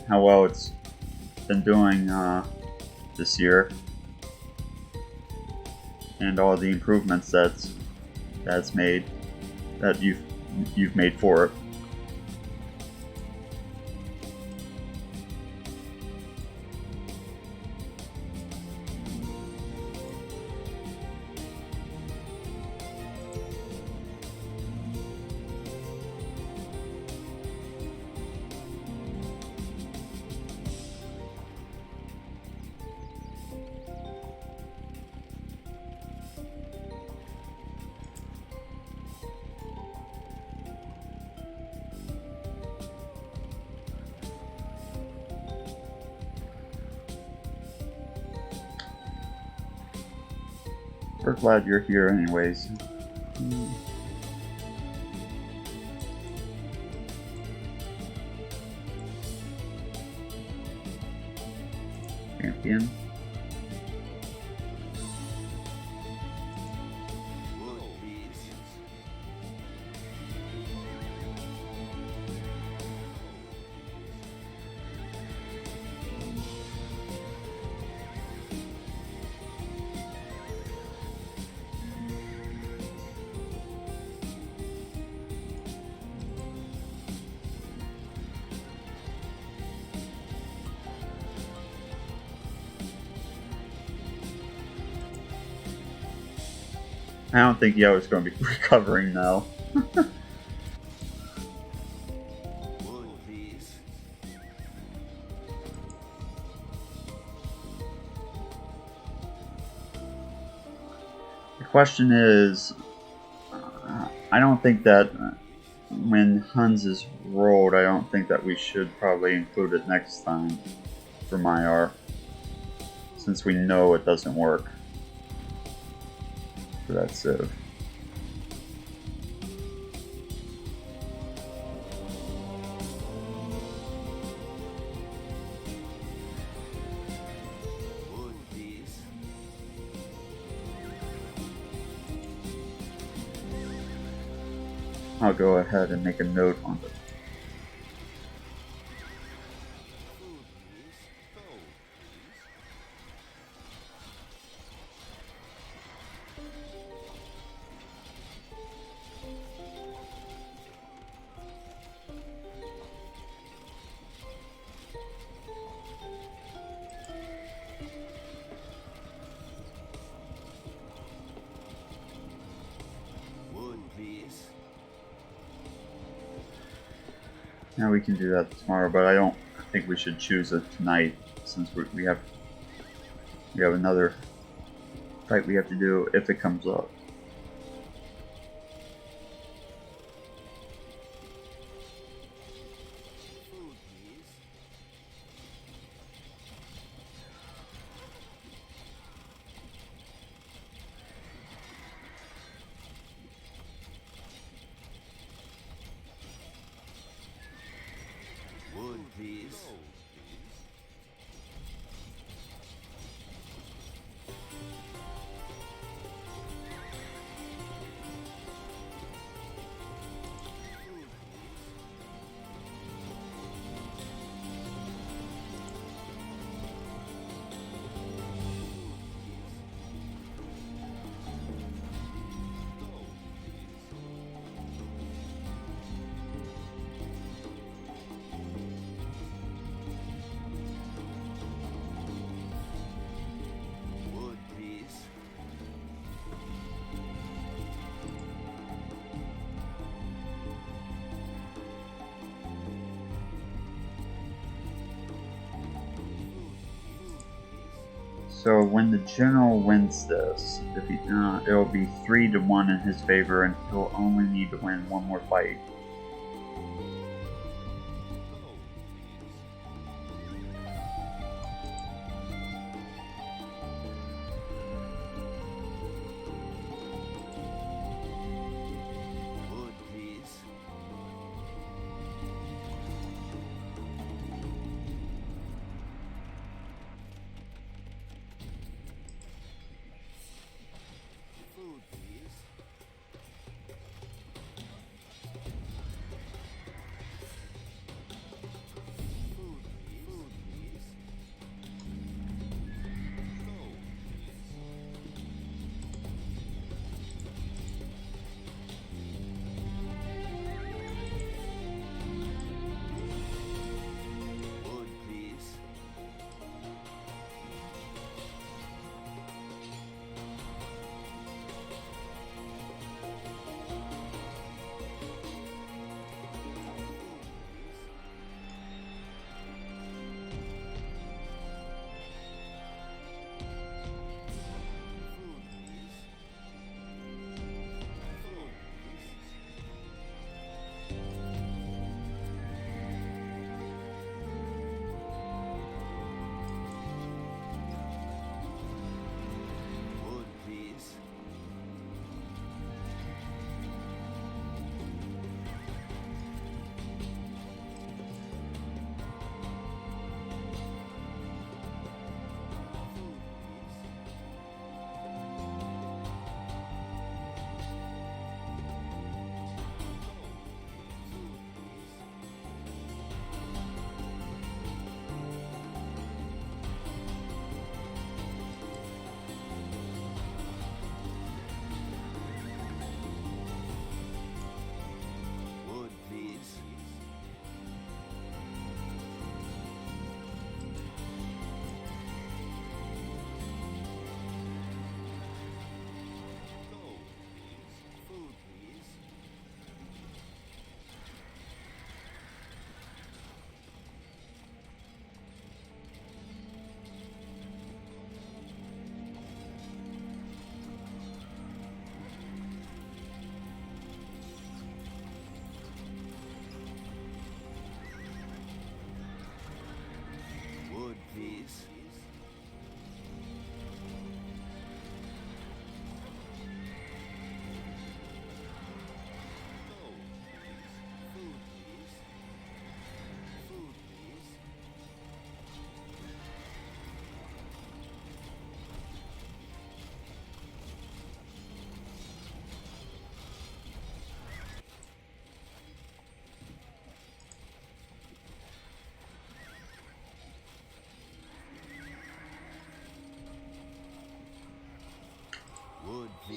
how well it's been doing this year, and all the improvements that's made, that you've made for it. We're glad you're here anyways. Champion. I don't think Yo's going to be recovering now. The question is, I don't think that when Huns is rolled, I don't think that we should probably include it next time for Maiar, since we know it doesn't work for that civ. I'll go ahead and make a note on the. Food, please. Gold, please. Wood, please. Now we can do that tomorrow, but I don't think we should choose it tonight since we have another fight we have to do if it comes up. Food, please. Wood, please. Gold, please. Food, please. Gold, please. Wood, please. So when the general wins this, if he it'll be 3-1 in his favor, and he'll only need to win one more fight. Gold, please. Wood, please. Food, please.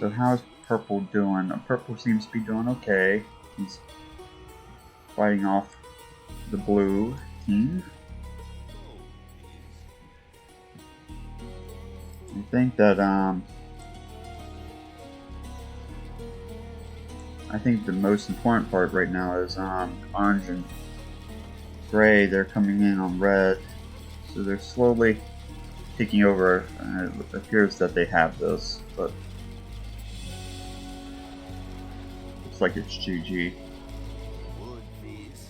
So how's purple doing? Purple seems to be doing okay. He's fighting off the blue team. I think that I think the most important part right now is orange and gray. They're coming in on red, so they're slowly taking over. And it appears that they have this, but looks like it's GG. Wood, please.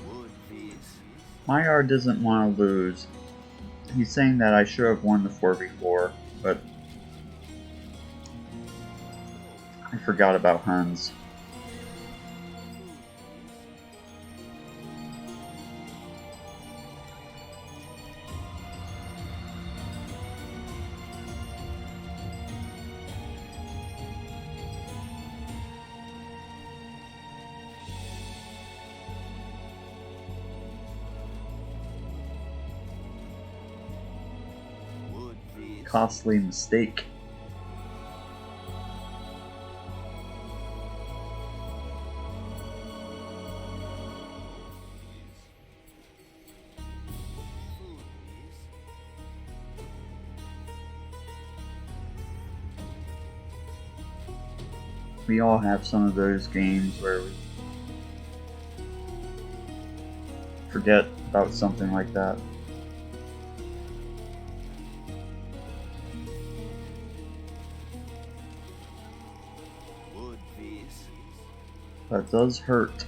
Wood, please. Maiar doesn't want to lose. He's saying that I should have won the 4v4, but I forgot about Huns. Wood, please. Costly mistake. Food, please. We all have some of those games where we forget about something like that. Wood, please. That does hurt.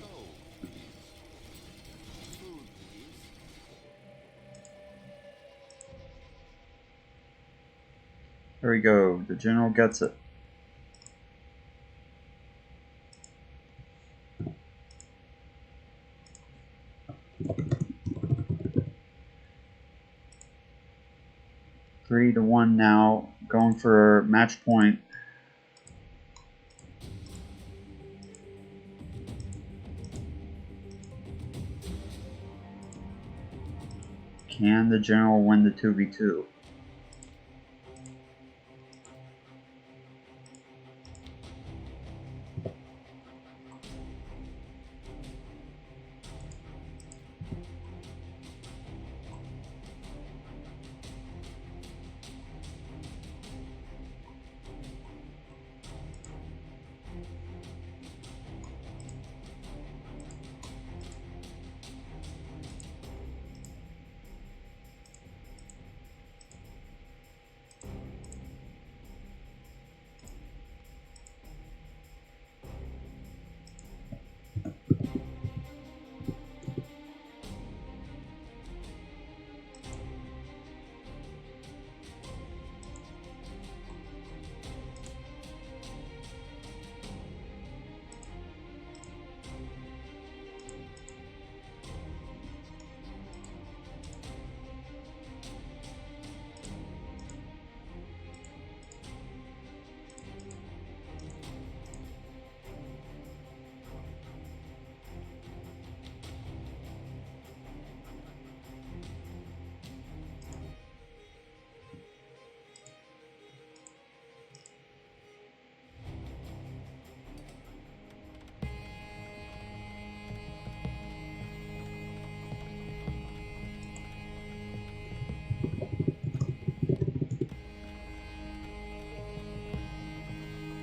Gold, please. Food, please. There we go. The general gets it. Three to 1 now, going for match point. Can the general win the 2v2?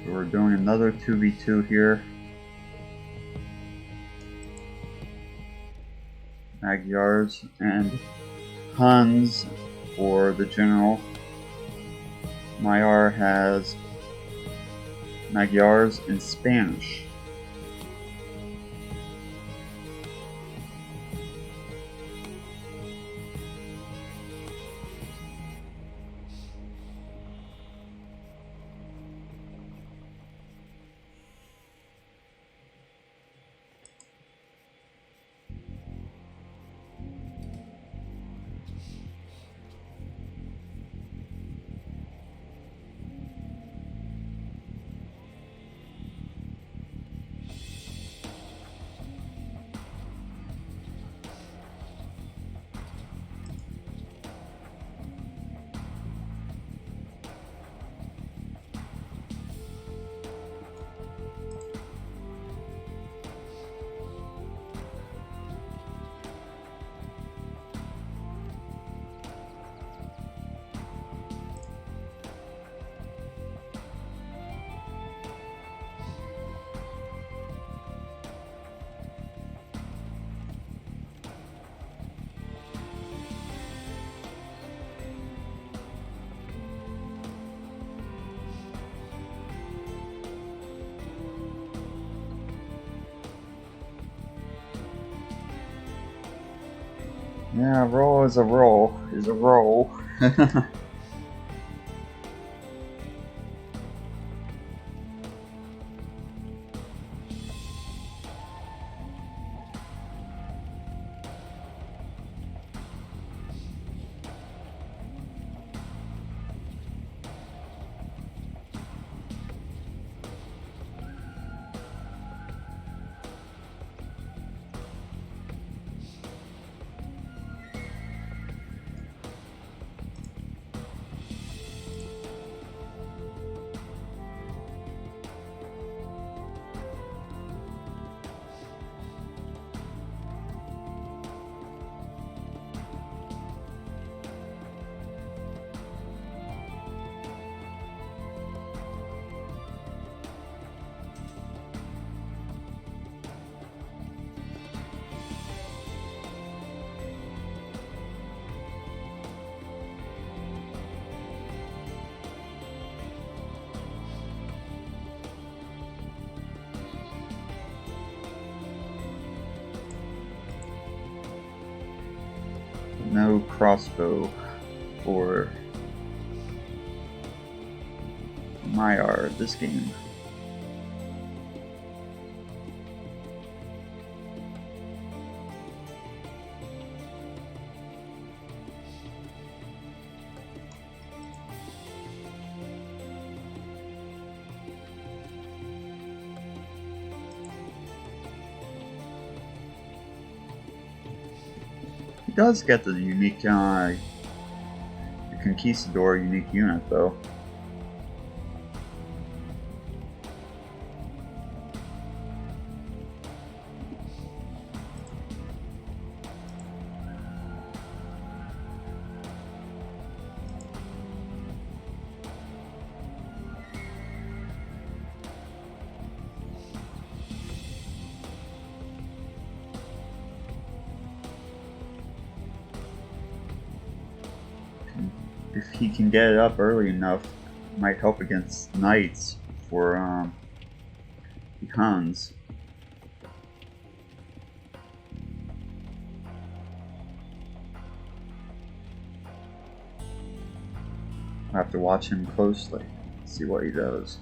We're doing another 2v2 here. Magyars and Huns for the general. Maiar has Magyars and Spanish. Yeah, roll is a roll. Is a roll. No crossbow for Maiar this game. He does get the unique the Conquistador unique unit though. If he can get it up early enough, it might help against knights for the Huns. I have to watch him closely, see what he does.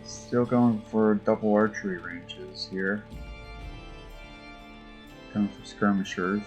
Still going for double archery ranges here. Going for skirmishers.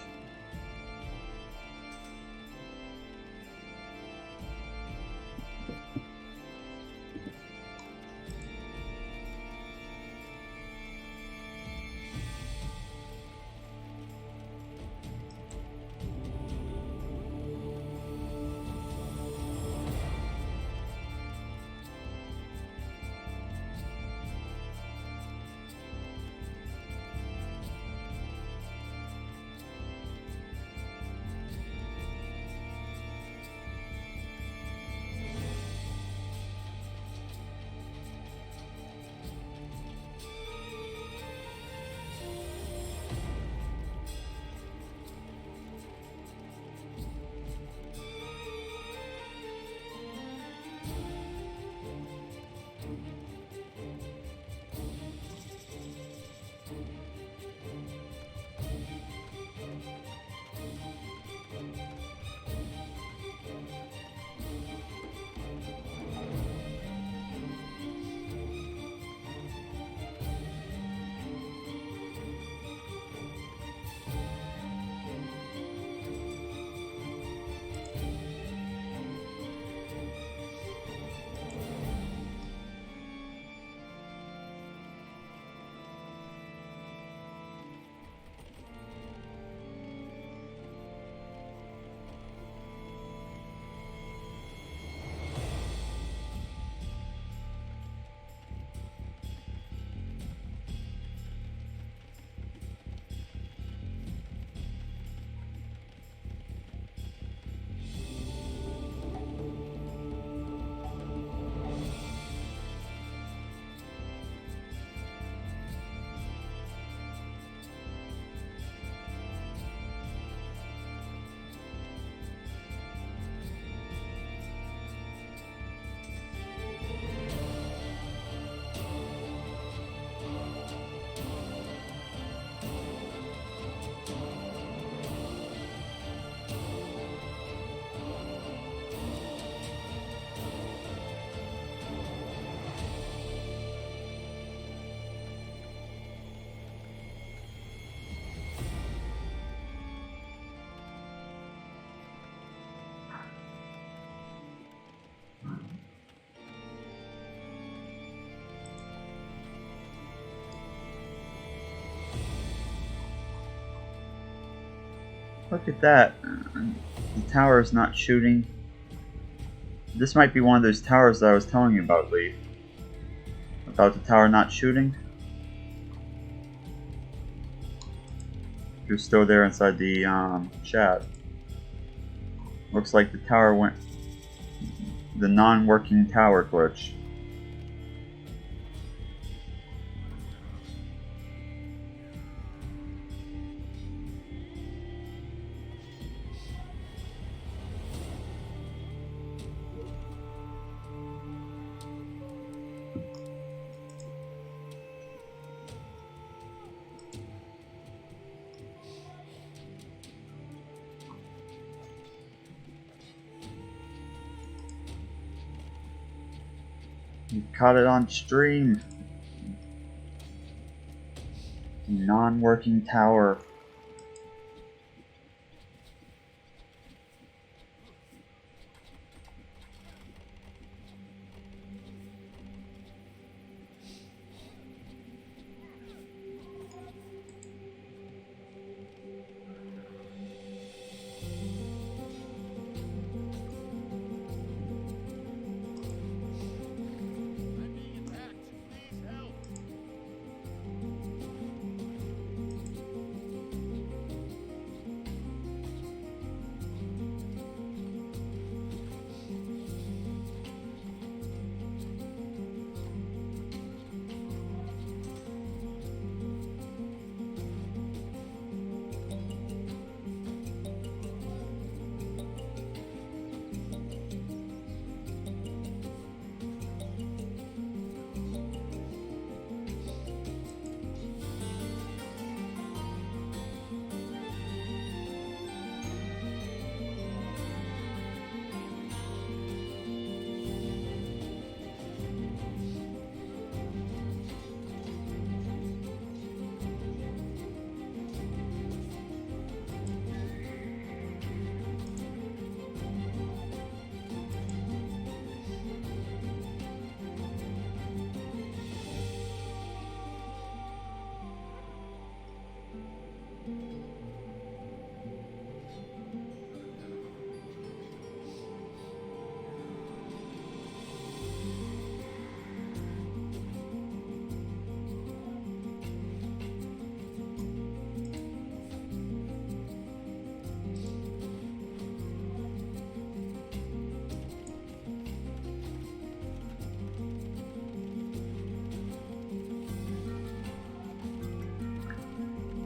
Look at that. The tower is not shooting. This might be one of those towers that I was telling you about, Leif. About the tower not shooting. You're still there inside the chat. Looks like the tower went... the non-working tower glitch. You caught it on stream. Non-working tower. I'm being attacked. Please help.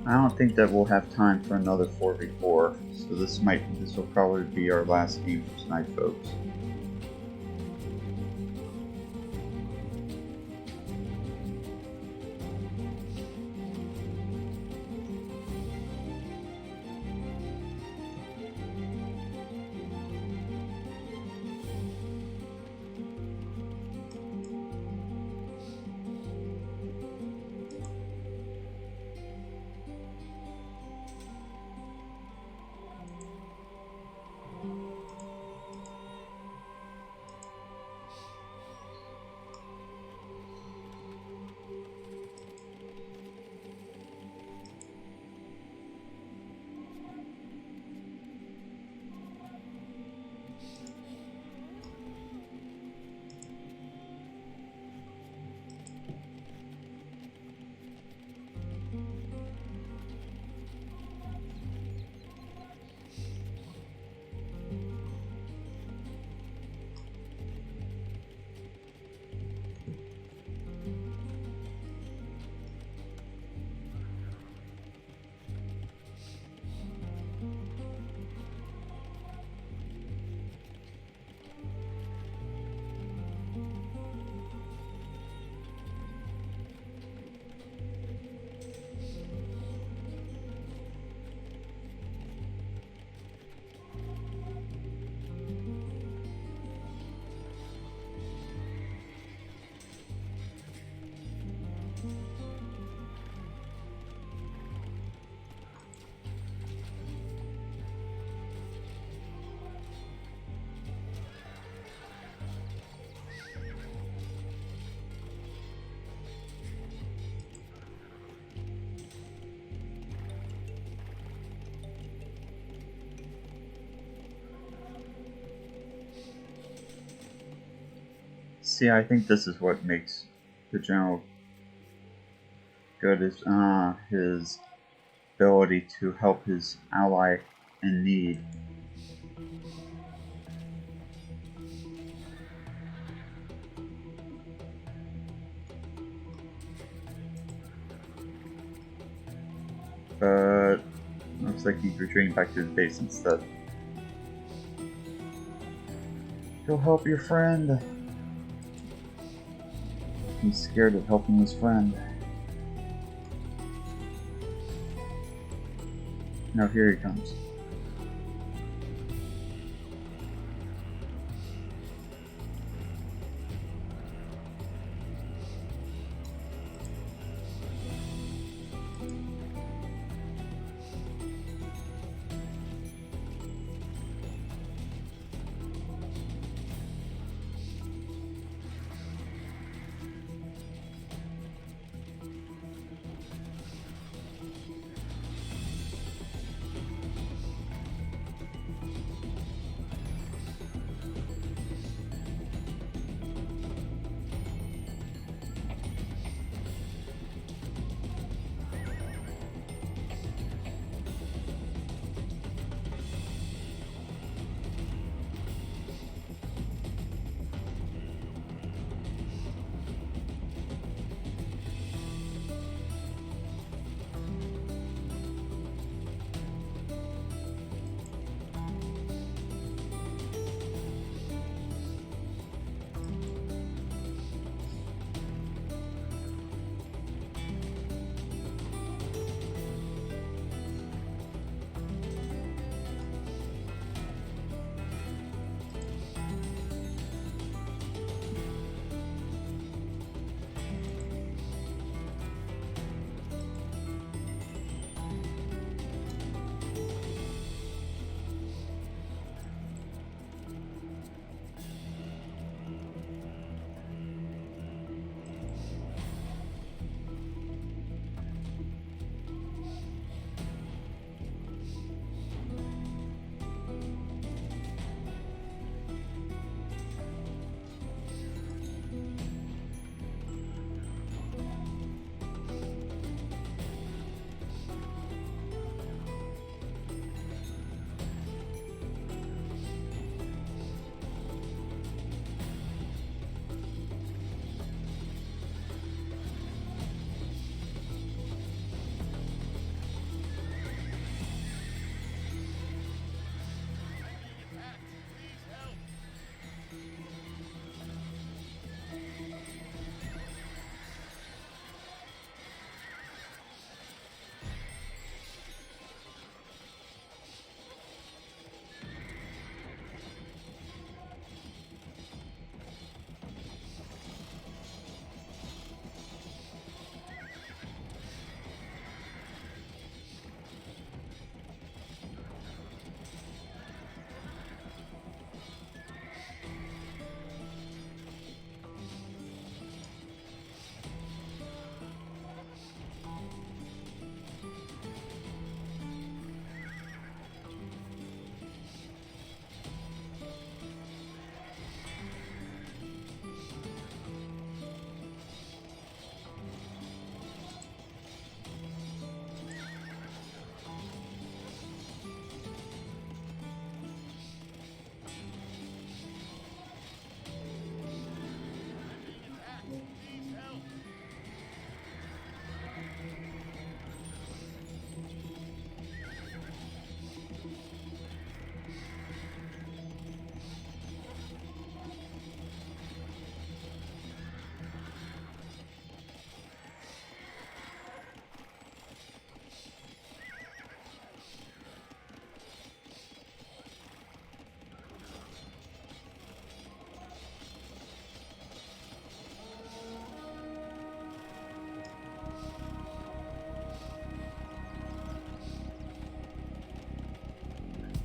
I don't think that we'll have time for another 4v4, so this will probably be our last game for tonight, folks. See, I think this is what makes the general good, is his ability to help his ally in need. But looks like he's retreating back to his base instead. Go help your friend. He's scared of helping his friend. Now here he comes.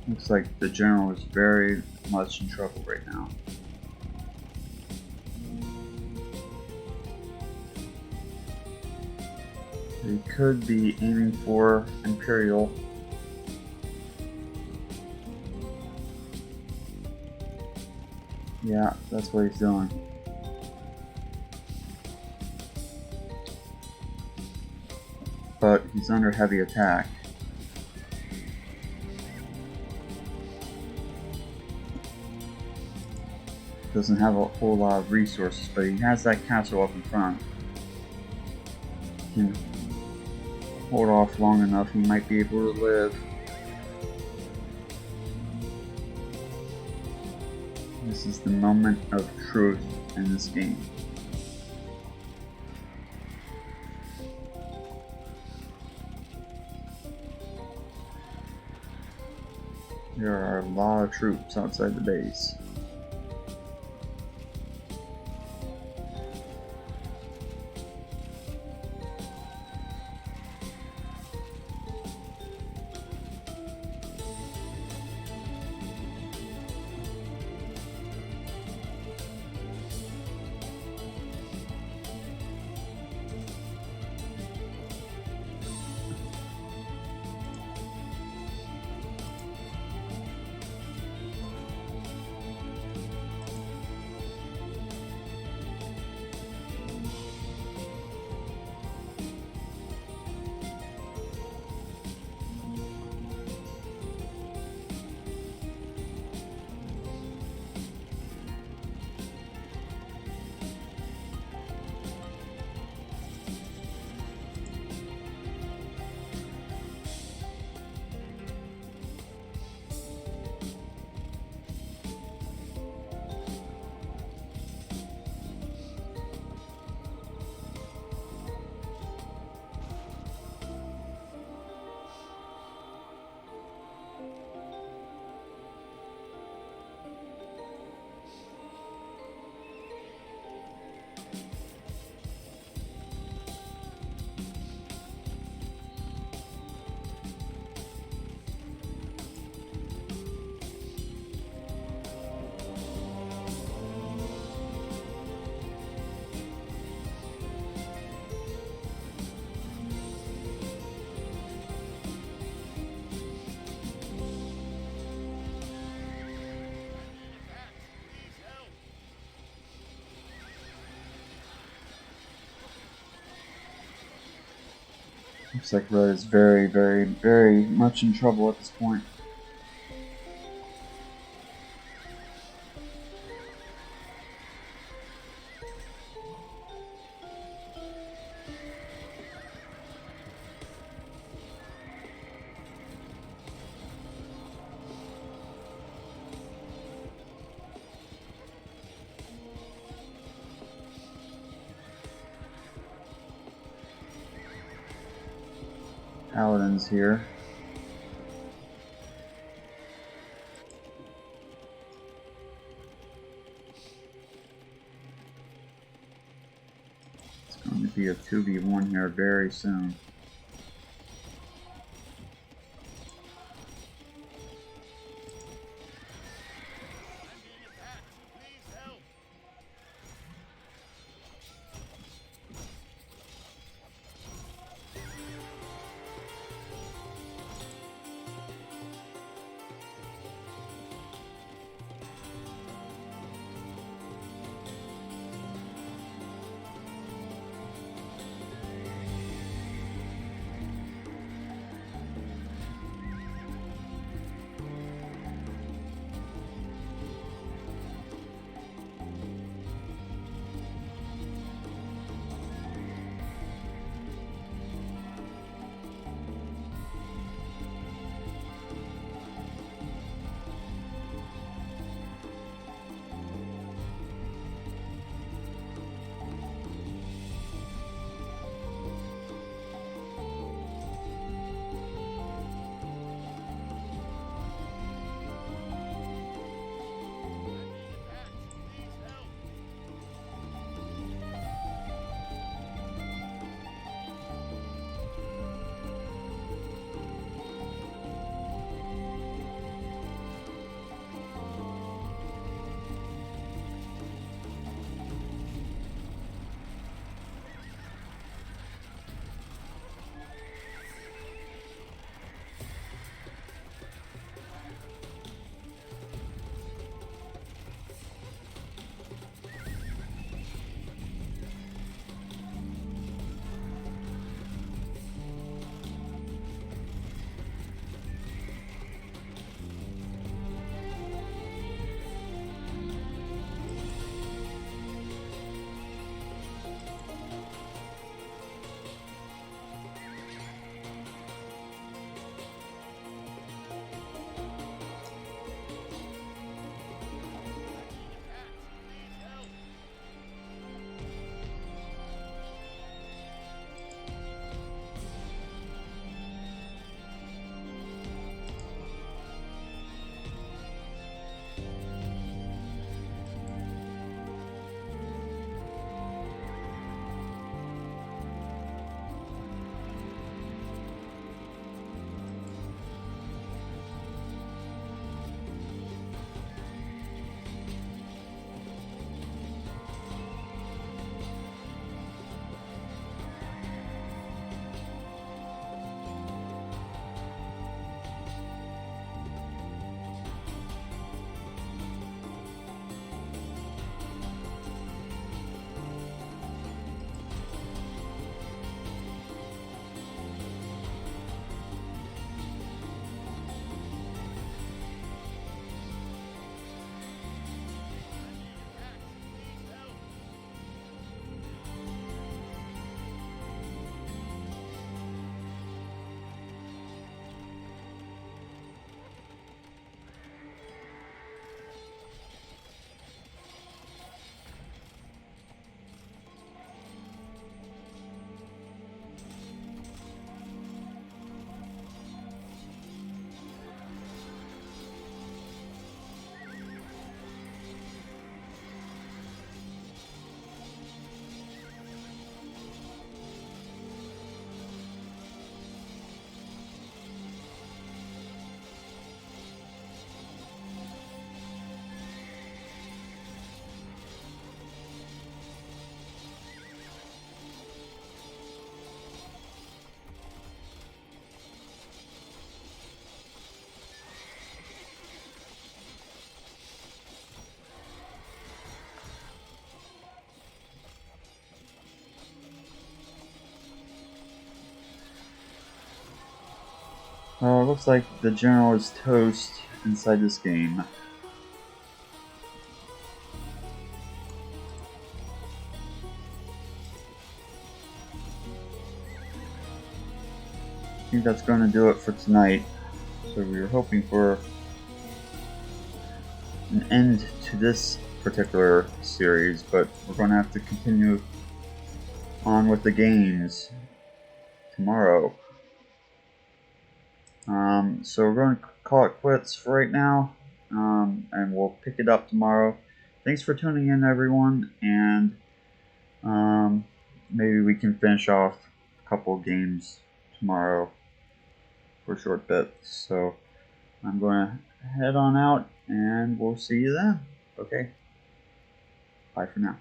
Looks like the general is very much in trouble right now. He could be aiming for Imperial. Yeah, that's what he's doing. but he's under heavy attack. Doesn't have a whole lot of resources, but he has that castle up in front. Can hold off long enough, he might be able to live. This is the moment of truth in this game. There are a lot of troops outside the base. Looks like Red is very, very, very much in trouble at this point. Paladin's here. It's going to be a 2v1 here very soon. Looks like the general is toast inside this game. I think that's going to do it for tonight. So we were hoping for an end to this particular series, but we're going to have to continue on with the games tomorrow. So we're going to call it quits for right now, and we'll pick it up tomorrow. Thanks for tuning in, everyone, and maybe we can finish off a couple of games tomorrow for a short bit. So I'm going to head on out, and we'll see you then. Okay, bye for now.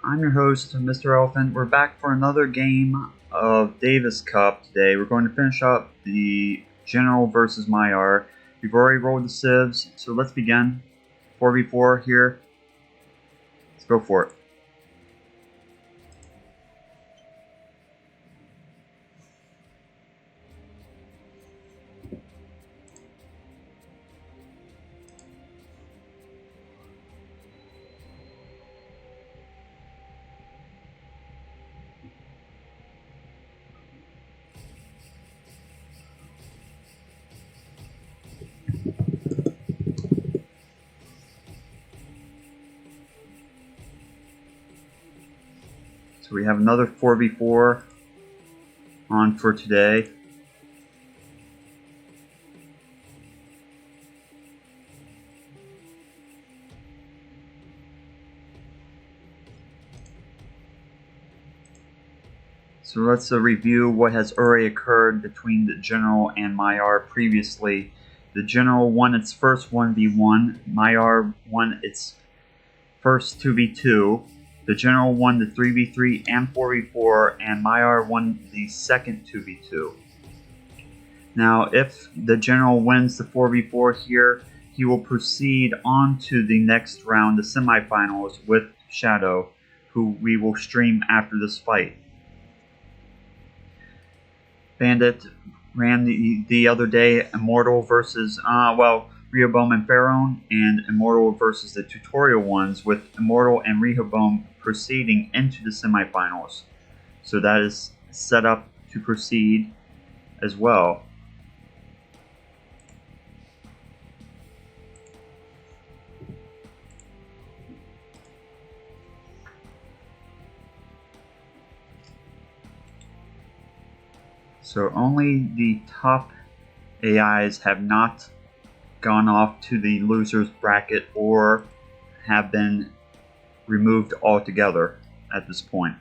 I'm your host, MrElephant. We're back for another game of Davis Cup today. We're going to finish up the General versus Maiar. We've already rolled the civs, so let's begin. 4v4 here. Let's go for it. So we have another 4v4 on for today. So let's review what has already occurred between the General and Maiar previously. The General won its first 1v1. Maiar won its first 2v2. The General won the 3v3 and 4v4, and Maiar won the second 2v2. Now, if the General wins the 4v4 here, he will proceed on to the next round, the semifinals, with Shadow, who we will stream after this fight. Bandit ran the other day Immortal versus, Rehoboam and Pharaoh, and Immortal versus the tutorial ones, with Immortal and Rehoboam proceeding into the semifinals. So that is set up to proceed as well. So only the top AIs have not gone off to the losers bracket or have been removed altogether at this point.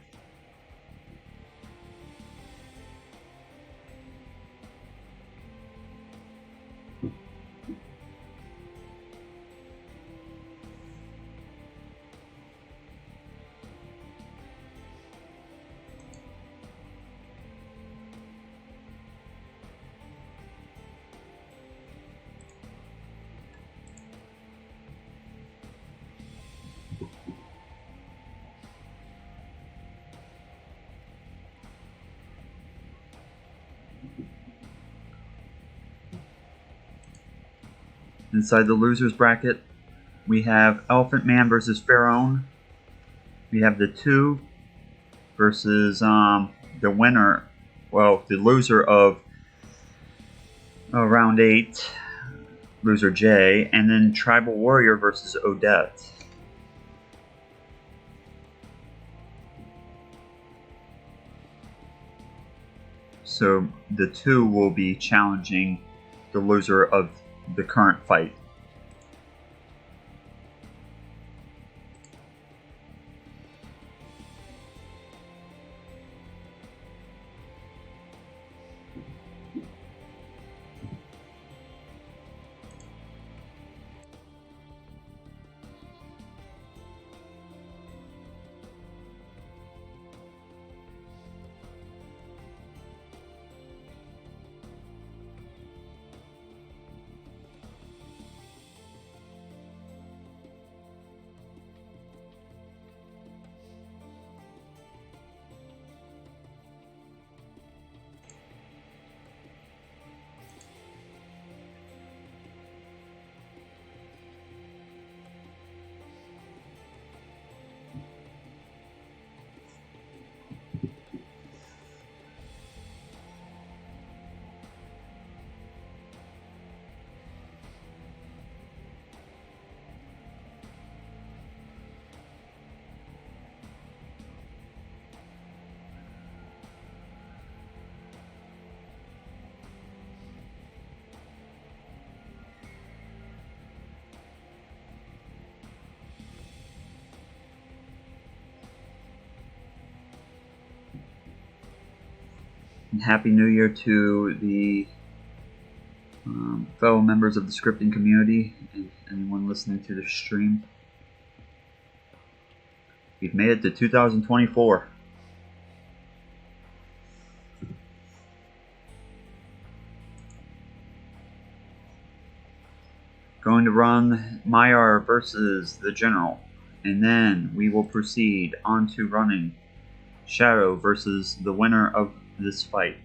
Inside the losers bracket, we have Elephant Man versus Pharaoh. We have the 2 versus the winner, the loser of round 8, loser J, and then Tribal Warrior versus Odette. So the 2 will be challenging the loser of the current fight. And Happy New Year to the fellow members of the scripting community and anyone listening to the stream. We've made it to 2024. Going to run Maiar versus The General, and then we will proceed on to running Shadow versus the winner of this fight.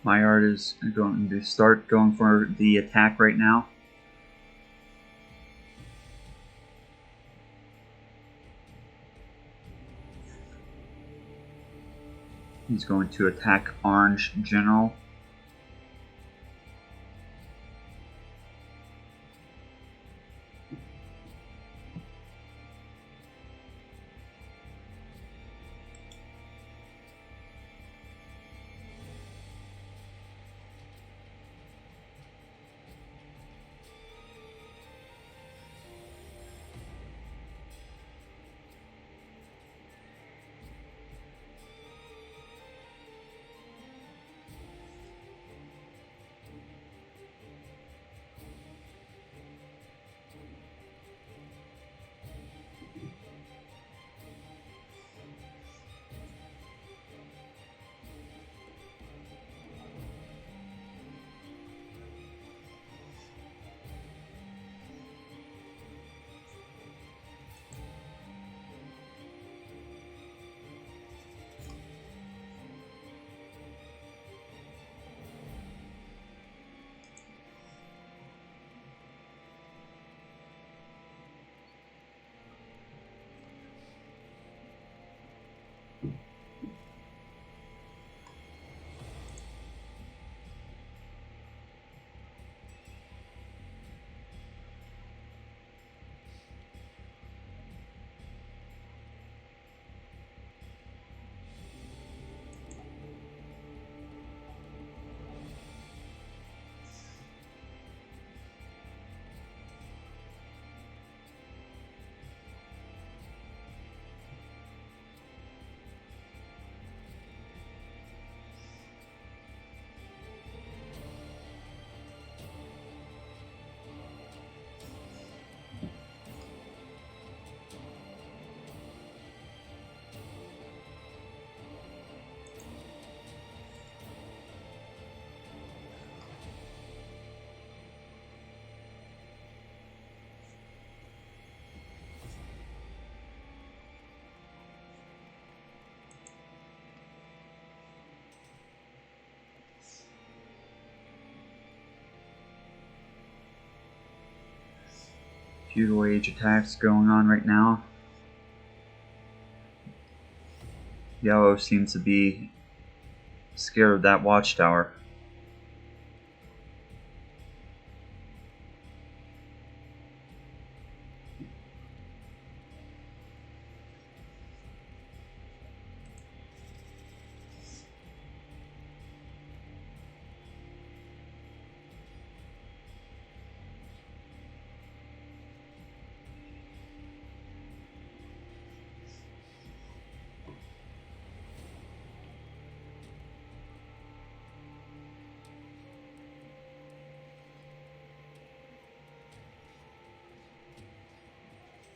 Maiar is going to start going for the attack right now. He's going to attack Orange General. Feudal Age attacks going on right now. Yellow seems to be scared of that watchtower.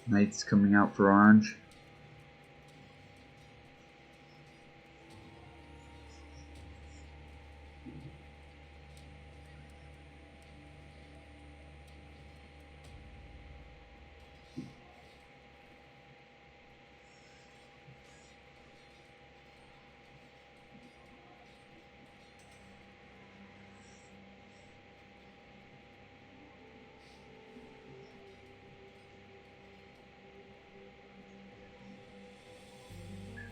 Knights coming out for orange.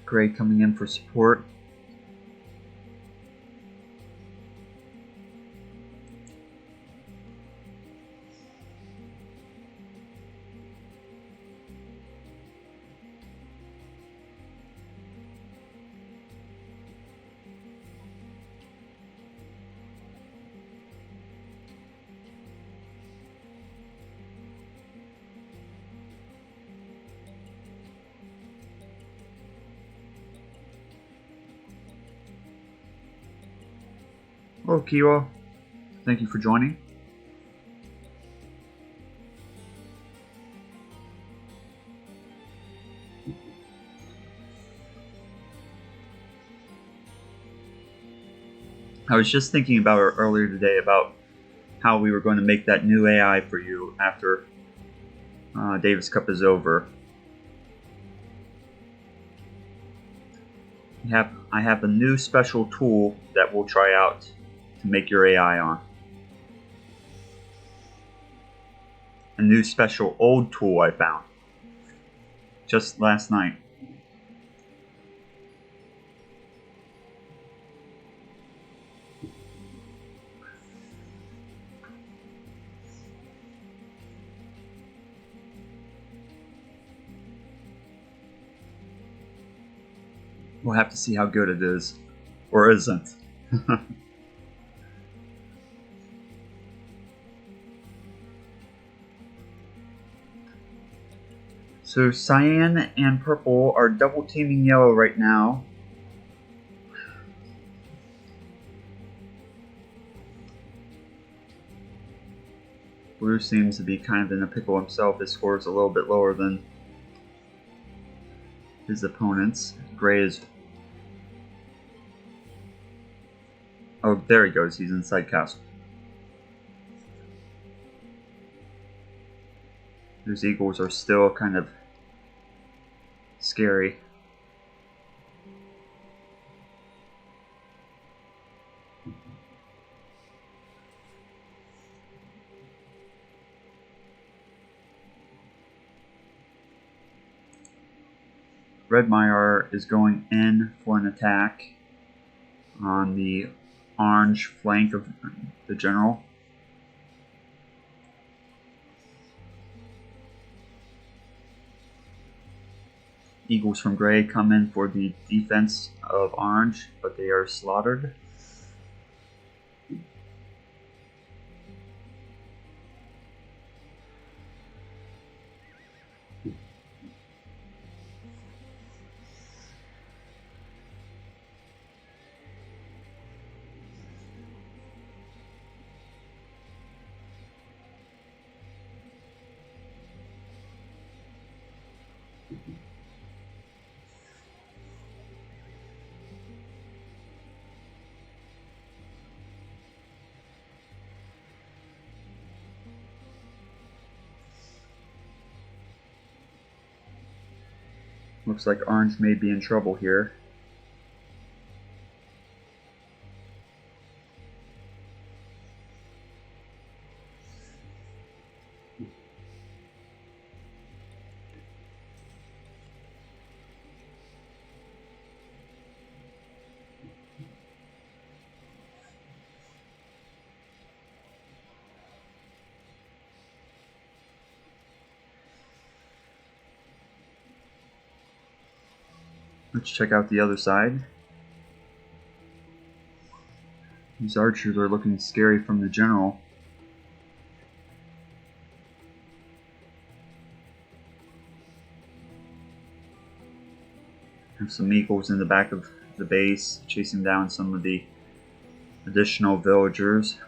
Gray coming in for support. Hello, Kiwa. Thank you for joining. I was just thinking about it earlier today about how we were going to make that new AI for you after Davis Cup is over. I have a new special tool that we'll try out to make your AI on. A new special old tool I found just last night. We'll have to see how good it is, or isn't. So cyan and purple are double teaming yellow right now. Blue seems to be kind of in a pickle himself. His score is a little bit lower than his opponents. Gray is... Oh, there he goes. He's inside castle. Those eagles are still kind of scary. Red Maiar is going in for an attack on the orange flank of the general. Eagles from Gray come in for the defense of orange, but they are slaughtered. Looks like orange may be in trouble here. Let's check out the other side. These archers are looking scary from the general. Have some eagles in the back of the base, chasing down some of the additional villagers.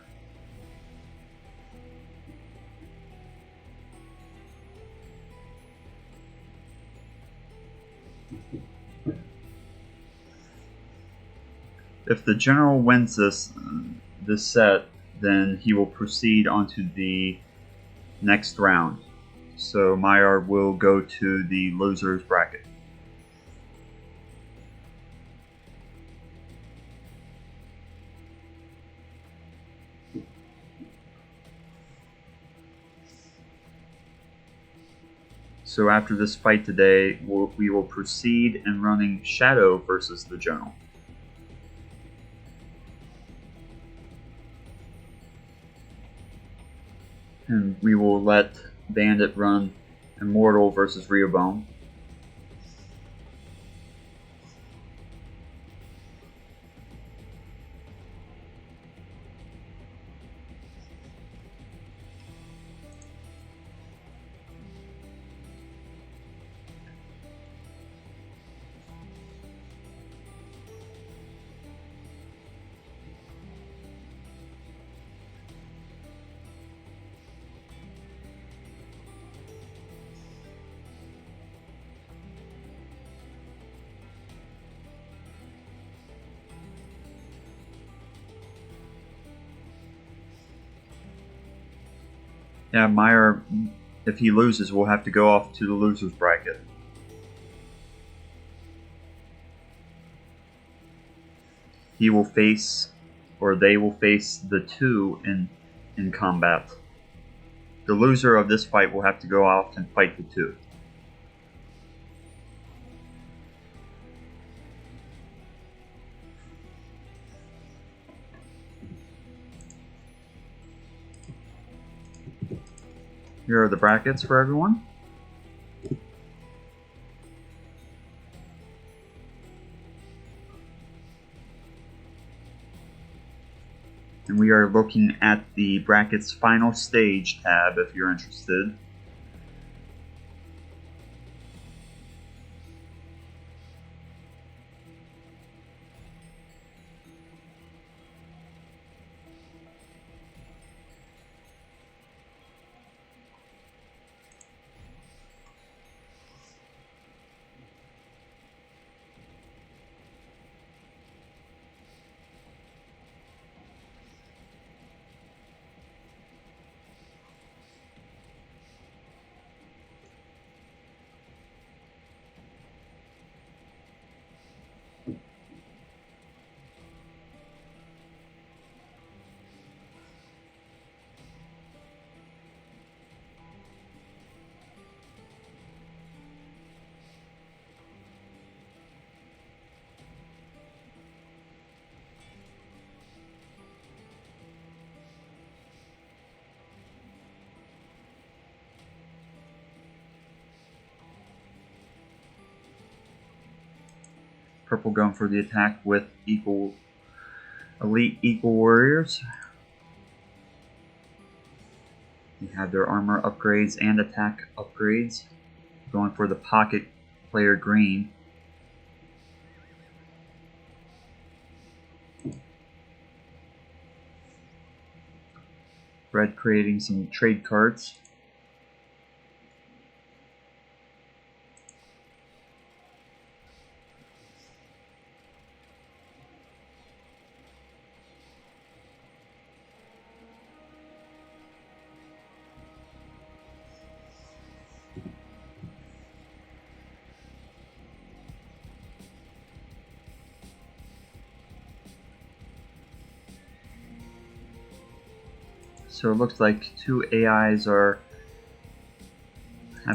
if the general wins this set, then he will proceed onto the next round. So Maiar will go to the losers bracket. So after this fight today, we will proceed in running Shadow versus the General. And we will let Bandit run Immortal versus Rehoboam. Yeah, Maiar, if he loses, will have to go off to the losers bracket. He will face, or they will face, the two in combat. The loser of this fight will have to go off and fight the two. Here are the brackets for everyone. And we are looking at the brackets final stage tab if you're interested. Purple going for the attack with elite equal warriors. They have their armor upgrades and attack upgrades. Going for the pocket player green. Red creating some trade cards. So it looks like two AIs have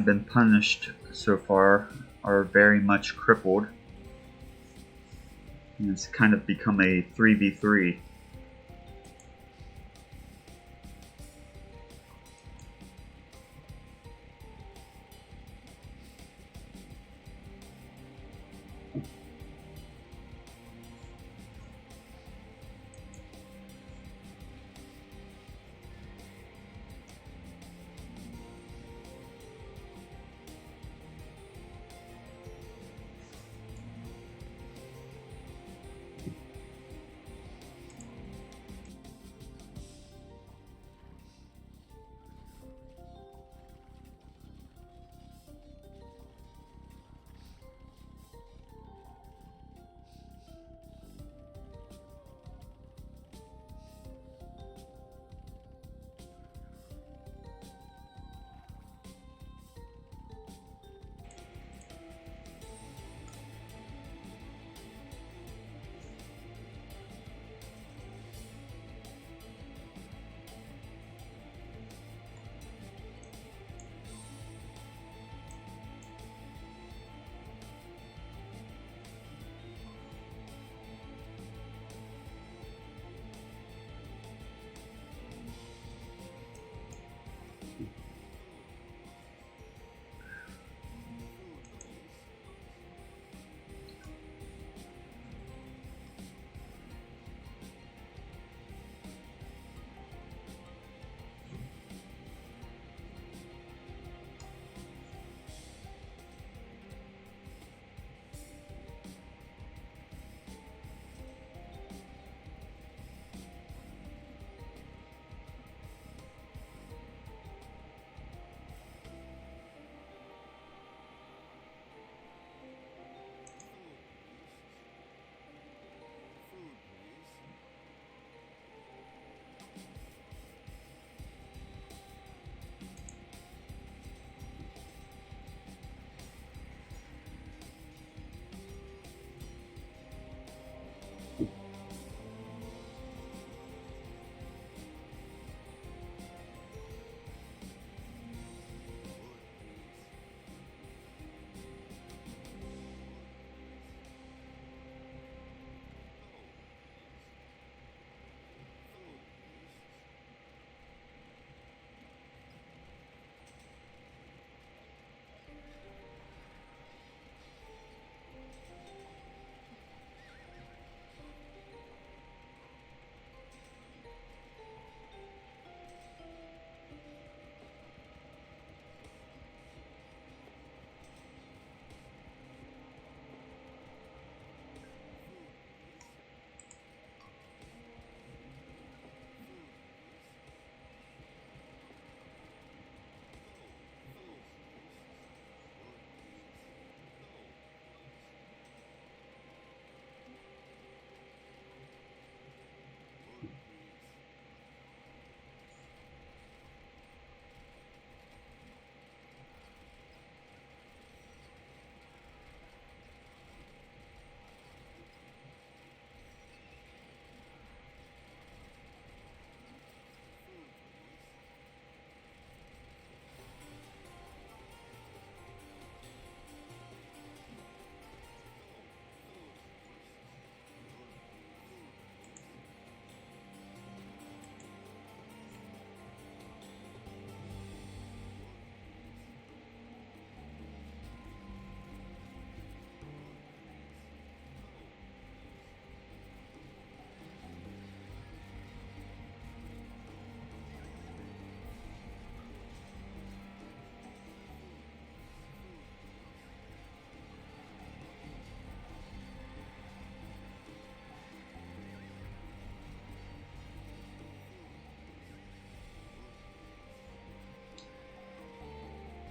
been punished so far, are very much crippled. And it's kind of become a 3v3.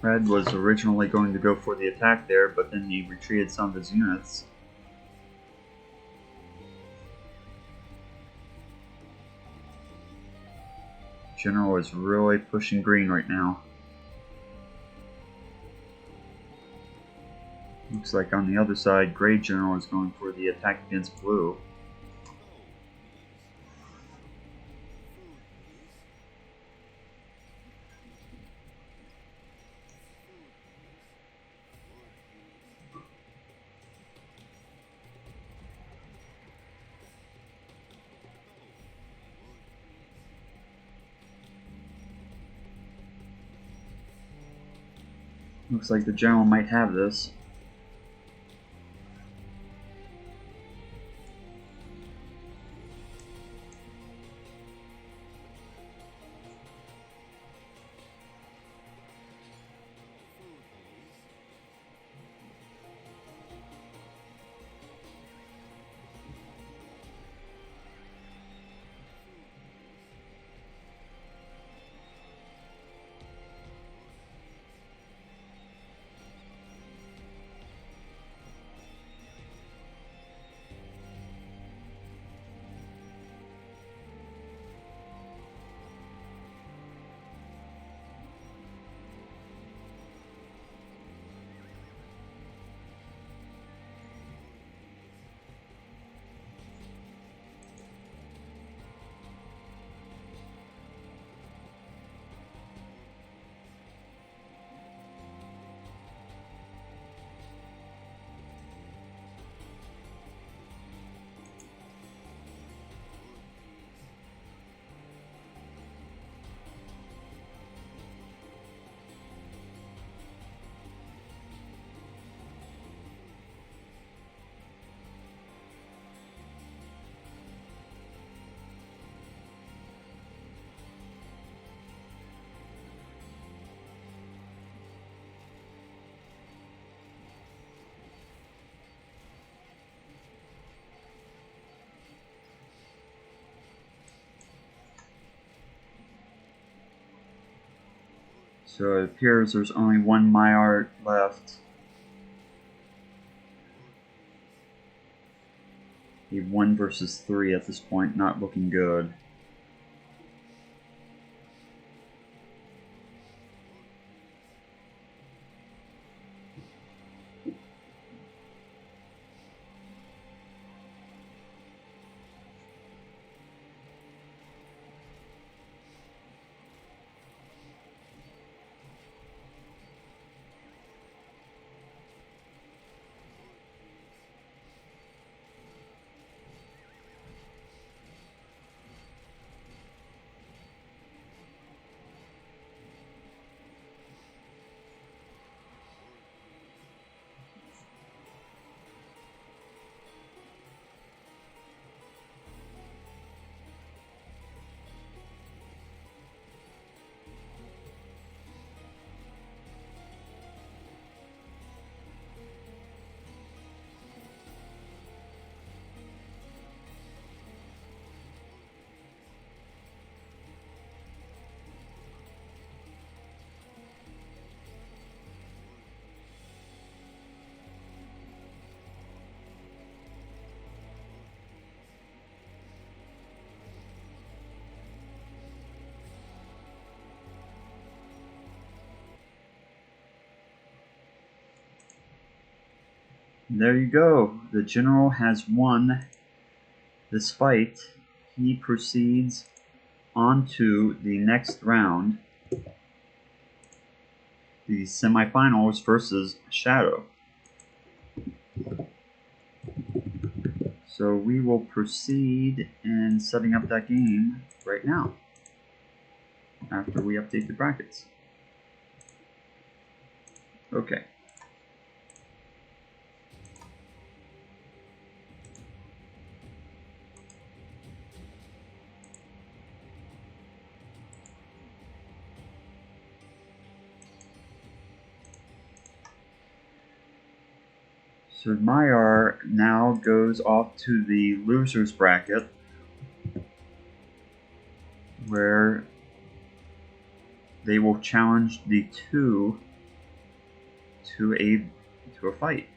Red was originally going to go for the attack there, but then he retreated some of his units. General is really pushing green right now. Looks like on the other side, Gray General is going for the attack against blue. Looks like the general might have this. So it appears there's only one Maiar left. The 1 versus 3 at this point, not looking good. There you go. The general has won this fight. He proceeds on to the next round, the semifinals versus Shadow. So we will proceed in setting up that game right now, after we update the brackets. Okay. So Maiar now goes off to the losers bracket, where they will challenge the 2 to a fight.